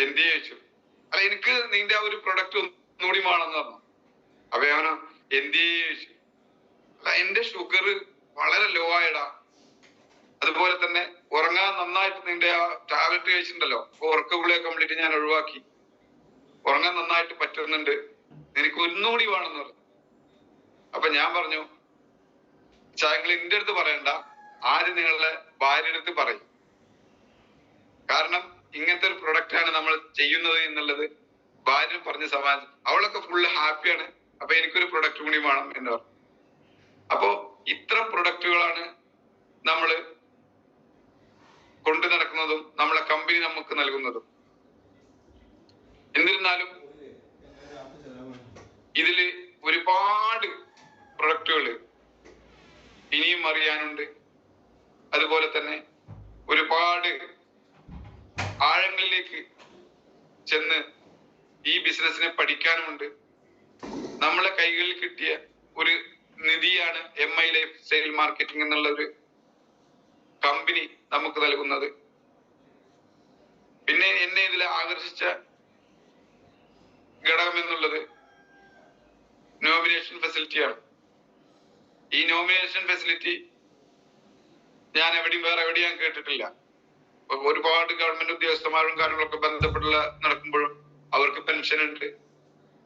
എന്ത് ചോദിച്ചു. അല്ല എനിക്ക് നിന്റെ ആ ഒരു പ്രൊഡക്റ്റ് ഒന്നുകൂടി വേണമെന്ന് പറഞ്ഞു. അപ്പൊ അവനോ എന്ത് ചോദിച്ചു. അല്ല എന്റെ ഷുഗർ വളരെ ലോ ആയടാ, അതുപോലെ തന്നെ ഉറങ്ങാൻ നന്നായിട്ട് നിന്റെ ആ ടാബ്ലറ്റ് കഴിച്ചിട്ടുണ്ടല്ലോ, അപ്പൊ ഉറക്ക ഗുളിക കംപ്ലീറ്റ് ഞാൻ ഒഴിവാക്കി, ഉറങ്ങാൻ നന്നായിട്ട് പറ്റുന്നുണ്ട്, നിനക്ക് ഒന്നുകൂടി വേണമെന്ന് പറഞ്ഞു. അപ്പൊ ഞാൻ പറഞ്ഞു, നിങ്ങൾ എന്റെ അടുത്ത് പറയണ്ട, ആര് നിങ്ങളുടെ ഭാര്യയുടെ അടുത്ത് പറയും. കാരണം ഇങ്ങനത്തെ ഒരു പ്രൊഡക്റ്റ് ആണ് നമ്മൾ ചെയ്യുന്നത് എന്നുള്ളത് ഭാര്യ പറഞ്ഞ് സമാധാനം. അവളൊക്കെ ഫുള്ള് ഹാപ്പിയാണ്. അപ്പൊ എനിക്കൊരു പ്രൊഡക്റ്റ് കൂടി വേണം എന്ന് പറഞ്ഞു. അപ്പോ ഇത്തരം പ്രൊഡക്റ്റുകളാണ് നമ്മൾ കൊണ്ടു നടക്കുന്നതും നമ്മളെ കമ്പനി നമുക്ക് നൽകുന്നതും. എന്നിരുന്നാലും ഇതില് ഒരുപാട് പ്രൊഡക്റ്റുകൾ ഇനിയും അറിയാനുണ്ട്. അതുപോലെ തന്നെ ഒരുപാട് ആഴങ്ങളിലേക്ക് ചെന്ന് ഈ ബിസിനസിനെ പഠിക്കാനുമുണ്ട്. നമ്മളെ കൈകളിൽ കിട്ടിയ ഒരു നിധിയാണ് MI ലൈഫ് സ്റ്റൈൽ മാർക്കറ്റിംഗ് എന്നുള്ള ഒരു കമ്പനി നമുക്ക് നൽകുന്നത്. പിന്നെ എന്നെ ഇതിൽ ആകർഷിച്ച ഘടകം എന്നുള്ളത് നോമിനേഷൻ ഫെസിലിറ്റിയാണ്. ഈ നോമിനേഷൻ ഫെസിലിറ്റി ഞാൻ വേറെ എവിടെയും കേട്ടിട്ടില്ല. ഒരുപാട് ഗവൺമെന്റ് ഉദ്യോഗസ്ഥന്മാരും കാര്യങ്ങളൊക്കെ ബന്ധപ്പെട്ടുള്ള നടക്കുമ്പോഴും അവർക്ക് പെൻഷൻ ഉണ്ട്.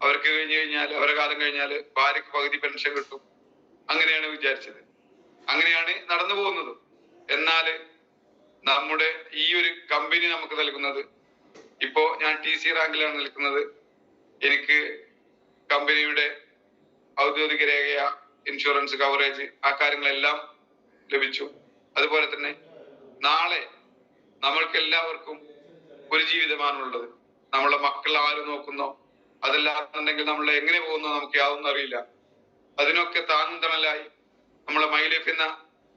അവർക്ക് കഴിഞ്ഞാൽ അവരെ കാലം കഴിഞ്ഞാൽ ഭാര്യക്ക് പകുതി പെൻഷൻ കിട്ടും. അങ്ങനെയാണ് വിചാരിച്ചത്. അങ്ങനെയാണ് നടന്നു പോകുന്നത്. എന്നാല് നമ്മുടെ ഈ ഒരു കമ്പനി നമുക്ക് നൽകുന്നത്, ഇപ്പോ ഞാൻ TC റാങ്കിലാണ് നിൽക്കുന്നത്. എനിക്ക് കമ്പനിയുടെ ഔദ്യോഗിക രേഖയ, ഇൻഷുറൻസ് കവറേജ്, ആ കാര്യങ്ങളെല്ലാം ലഭിച്ചു. അതുപോലെ തന്നെ നാളെ നമ്മൾക്ക് എല്ലാവർക്കും ഒരു ജീവിതമാണുള്ളത്. നമ്മളെ മക്കൾ ആര് നോക്കുന്നോ, അതല്ലാന്നുണ്ടെങ്കിൽ നമ്മൾ എങ്ങനെ പോകുന്നോ നമുക്ക് യാതൊന്നും അറിയില്ല. അതിനൊക്കെ താങ്ങും തണലായി നമ്മളെ മൈ ലൈഫ് എന്ന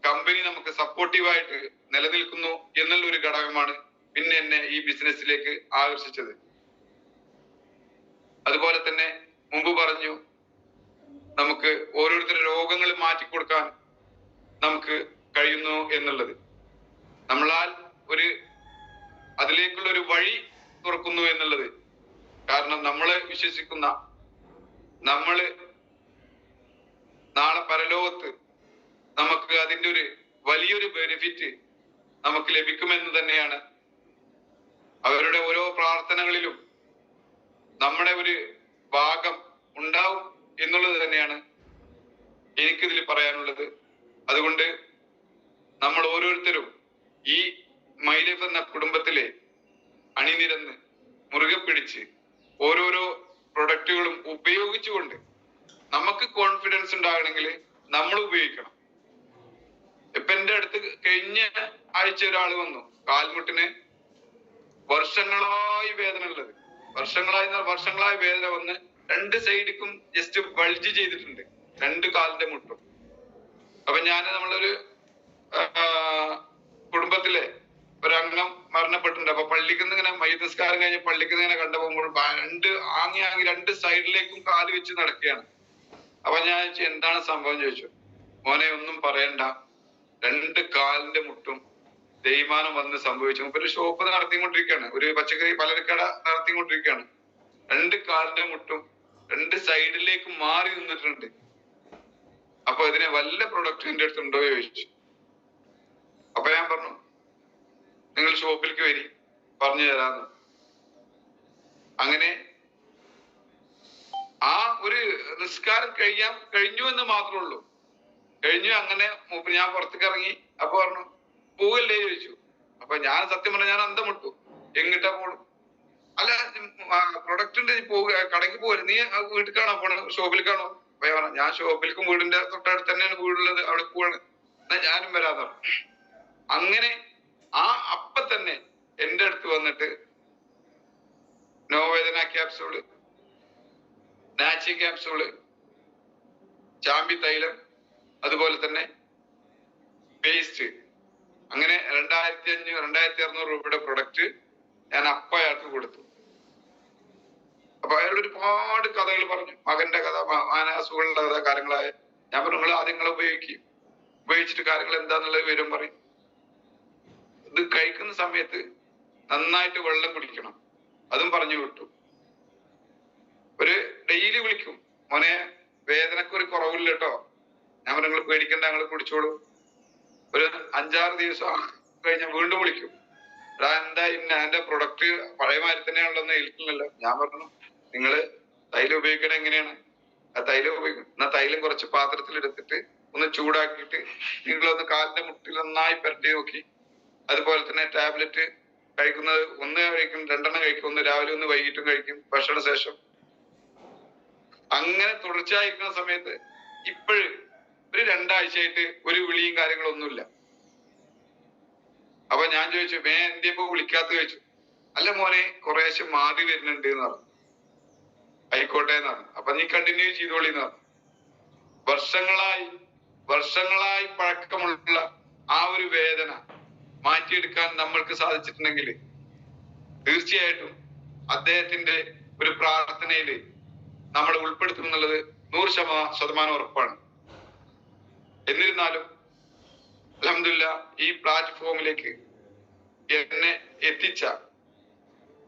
കമ്പനി നമുക്ക് സപ്പോർട്ടീവായിട്ട് നിലനിൽക്കുന്നു എന്നുള്ള ഒരു ഘടകമാണ് പിന്നെ എന്നെ ഈ ബിസിനസ്സിലേക്ക് ആകർഷിച്ചത്. അതുപോലെ തന്നെ മുമ്പ് പറഞ്ഞു, നമുക്ക് ഓരോരുത്തരുടെ രോഗങ്ങൾ മാറ്റിക്കൊടുക്കാൻ നമുക്ക് കഴിയുന്നു എന്നുള്ളത്. നമ്മളാൽ അതിലേക്കുള്ള ഒരു വഴി തുറക്കുന്നു എന്നുള്ളത്. കാരണം നമ്മളെ വിശ്വസിക്കുന്ന, നമ്മള് നാളെ പരലോകത്ത് നമുക്ക് അതിന്റെ ഒരു വലിയൊരു ബെനിഫിറ്റ് നമുക്ക് ലഭിക്കുമെന്ന് തന്നെയാണ്. അവരുടെ ഓരോ പ്രാർത്ഥനകളിലും നമ്മുടെ ഒരു ഭാഗം ഉണ്ടാവും എന്നുള്ളത് തന്നെയാണ് എനിക്കിതിൽ പറയാനുള്ളത്. അതുകൊണ്ട് നമ്മൾ ഓരോരുത്തരും ഈ മൈ ലൈഫ് എന്ന കുടുംബത്തിലെ അണിനിരന്ന് മുറുകെ പിടിച്ച് ഓരോരോ പ്രൊഡക്റ്റുകളും ഉപയോഗിച്ചുകൊണ്ട് നമുക്ക് കോൺഫിഡൻസ് ഉണ്ടാകണമെങ്കിൽ നമ്മൾ ഉപയോഗിക്കണം. ഇപ്പൊ എന്റെ അടുത്ത് കഴിഞ്ഞ ആഴ്ച ഒരാൾ വന്നു, കാൽമുട്ടിന് വർഷങ്ങളായി വേദന ഉള്ളത്. വർഷങ്ങളായി വേദന വന്ന് രണ്ട് സൈഡിക്കും ജസ്റ്റ് ബൾജ് ചെയ്തിട്ടുണ്ട്, രണ്ട് കാലിന്റെ മുട്ടും. അപ്പൊ നമ്മളൊരു കുടുംബത്തിലെ ഒരംഗം മരണപ്പെട്ടിട്ടുണ്ട്. അപ്പൊ പള്ളിക്കുന്ന് ഇങ്ങനെ മയ്യത്തസ്കാരം കഴിഞ്ഞ് പള്ളിക്കുന്ന് ഇങ്ങനെ കണ്ടുപോകുമ്പോൾ ആങ്ങി രണ്ട് സൈഡിലേക്കും കാല് വെച്ച് നടക്കുകയാണ്. അപ്പൊ ഞാൻ ചോദിച്ചു, എന്താണ് സംഭവം ചോദിച്ചു. മോനെ ഒന്നും പറയണ്ട, രണ്ട് കാലിന്റെ മുട്ടും തേയ്മാനം വന്ന് സംഭവിച്ചു. ഒരു ഷോപ്പ് നടത്തിക്കൊണ്ടിരിക്കുകയാണ്, ഒരു പച്ചക്കറി പലചരക്കട നടത്തിക്കൊണ്ടിരിക്കുകയാണ്. രണ്ട് കാലിന്റെ മുട്ടും രണ്ട് സൈഡിലേക്ക് മാറി നിന്നിട്ടുണ്ട്. അപ്പൊ ഇതിനെ വല്ല പ്രൊഡക്റ്റ് എന്റെ അടുത്തുണ്ടോ ചോദിച്ചു. അപ്പൊ ഞാൻ പറഞ്ഞു, നിങ്ങൾ ഷോപ്പിലേക്ക് വരി, പറഞ്ഞു തരാന്ന്. അങ്ങനെ ആ ഒരു നിസ്കാരം കഴിഞ്ഞു എന്ന് മാത്രമേ ഉള്ളൂ. കഴിഞ്ഞു. അങ്ങനെ ഞാൻ പുറത്തേക്ക് ഇറങ്ങി. അപ്പൊ പറഞ്ഞു, പോവല്ലേ ചോദിച്ചു. അപ്പൊ ഞാൻ സത്യം പറഞ്ഞ ഞാൻ അന്തം വിട്ടു. എങ്ങിട്ടാ പോണു? അല്ല, പ്രൊഡക്റ്റ് ഉണ്ട്, കടയ്ക്ക് പോകരുത്, നീ വീട്ടിൽ കാണാൻ പോണ, ഷോപ്പിൽ കാണോ? അപ്പൊ ഞാൻ പറഞ്ഞു, ഞാൻ ഷോപ്പിലേക്കും വീടിന്റെ തൊട്ടടുത്ത് തന്നെയാണ് വീടുള്ളത്, അവിടെ പോവാണ്, എന്നാ ഞാനും വരാന്ന് പറഞ്ഞു. അങ്ങനെ അപ്പൊ തന്നെ എന്റെ അടുത്ത് വന്നിട്ട് നോവേദന ക്യാപ്സൂള്, നാച്ചി ക്യാപ്സൂള്, ചാമ്പി തൈലം, അതുപോലെ തന്നെ പേസ്റ്റ്, അങ്ങനെ 2500-2600 രൂപയുടെ പ്രൊഡക്റ്റ് ഞാൻ അപ്പൊ അയാൾക്ക് കൊടുത്തു. അപ്പൊ അയാൾ ഒരുപാട് കഥകൾ പറഞ്ഞു, മകന്റെ കഥ, മാനസുകളുടെ കഥ, കാര്യങ്ങളായ. ഞാൻ പറഞ്ഞു, നിങ്ങൾ ആദ്യം ഉപയോഗിച്ചിട്ട് കാര്യങ്ങൾ എന്താന്നുള്ള വിവരം പറയും. ഇത് കഴിക്കുന്ന സമയത്ത് നന്നായിട്ട് വെള്ളം കുടിക്കണം, അതും പറഞ്ഞു വിട്ടു. ഒരു ഡെയിലി വിളിക്കും, മോനെ വേദനക്ക് ഒരു കുറവില്ല കേട്ടോ. ഞാൻ പറഞ്ഞു, നിങ്ങൾ പേടിക്കണ്ട, ഞങ്ങൾ കുടിച്ചോളൂ. ഒരു 5-6 ദിവസം കഴിഞ്ഞ വീണ്ടും വിളിക്കും, എന്താ എന്റെ പ്രൊഡക്റ്റ് പഴയ മാതിരി തന്നെയാണല്ലോ, ഏൽക്കില്ലല്ലോ. ഞാൻ പറഞ്ഞു, നിങ്ങള് തൈലം ഉപയോഗിക്കണ എങ്ങനെയാണ്? ആ തൈലം ഉപയോഗിക്കും. എന്നാ തൈലം കുറച്ച് പാത്രത്തിൽ എടുത്തിട്ട് ഒന്ന് ചൂടാക്കിയിട്ട് നിങ്ങളൊന്ന് കാലിന്റെ മുട്ടിൽ നന്നായി പുരട്ടി നോക്കി. അതുപോലെ തന്നെ ടാബ്ലറ്റ് കഴിക്കുന്നത് ഒന്ന് കഴിക്കും, 2 കഴിക്കും, ഒന്ന് രാവിലെ ഒന്ന് വൈകിട്ടും കഴിക്കും ഭക്ഷണ ശേഷം. അങ്ങനെ തുടർച്ചയായിരിക്കുന്ന സമയത്ത് ഇപ്പോഴ് ഒരു 2 ആഴ്ചയായിട്ട് ഒരു വിളിയും കാര്യങ്ങളൊന്നുമില്ല. അപ്പൊ ഞാൻ ചോദിച്ചു, എന്തേ ഇപ്പൊ വിളിക്കാത്ത ചോദിച്ചു. അല്ല മോനെ, കുറേശ്ശെ മാറി വരുന്നുണ്ട് എന്ന് പറഞ്ഞു. ആയിക്കോട്ടെ എന്ന് പറഞ്ഞു. അപ്പൊ നീ കണ്ടിന്യൂ ചെയ്തോളി എന്ന് പറഞ്ഞു. വർഷങ്ങളായി പഴക്കമുള്ള ആ ഒരു വേദന മാറ്റിയെടുക്കാൻ നമ്മൾക്ക് സാധിച്ചിട്ടുണ്ടെങ്കിൽ തീർച്ചയായിട്ടും അദ്ദേഹത്തിന്റെ ഒരു പ്രാർത്ഥനയില് നമ്മൾ ഉൾപ്പെടുത്തും എന്നുള്ളത് 100% ഉറപ്പാണ്. എന്നിരുന്നാലും അൽഹംദുലില്ലാഹ് ഈ പ്ലാറ്റ്ഫോമിലേക്ക് എന്നെ എത്തിച്ച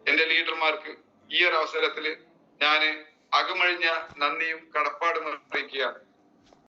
എന്റെ ലീഡർമാർക്ക് ഈ ഒരു അവസരത്തിൽ ഞാൻ അകമഴിഞ്ഞ നന്ദിയും കടപ്പാടും അറിയിക്കുകയാണ്.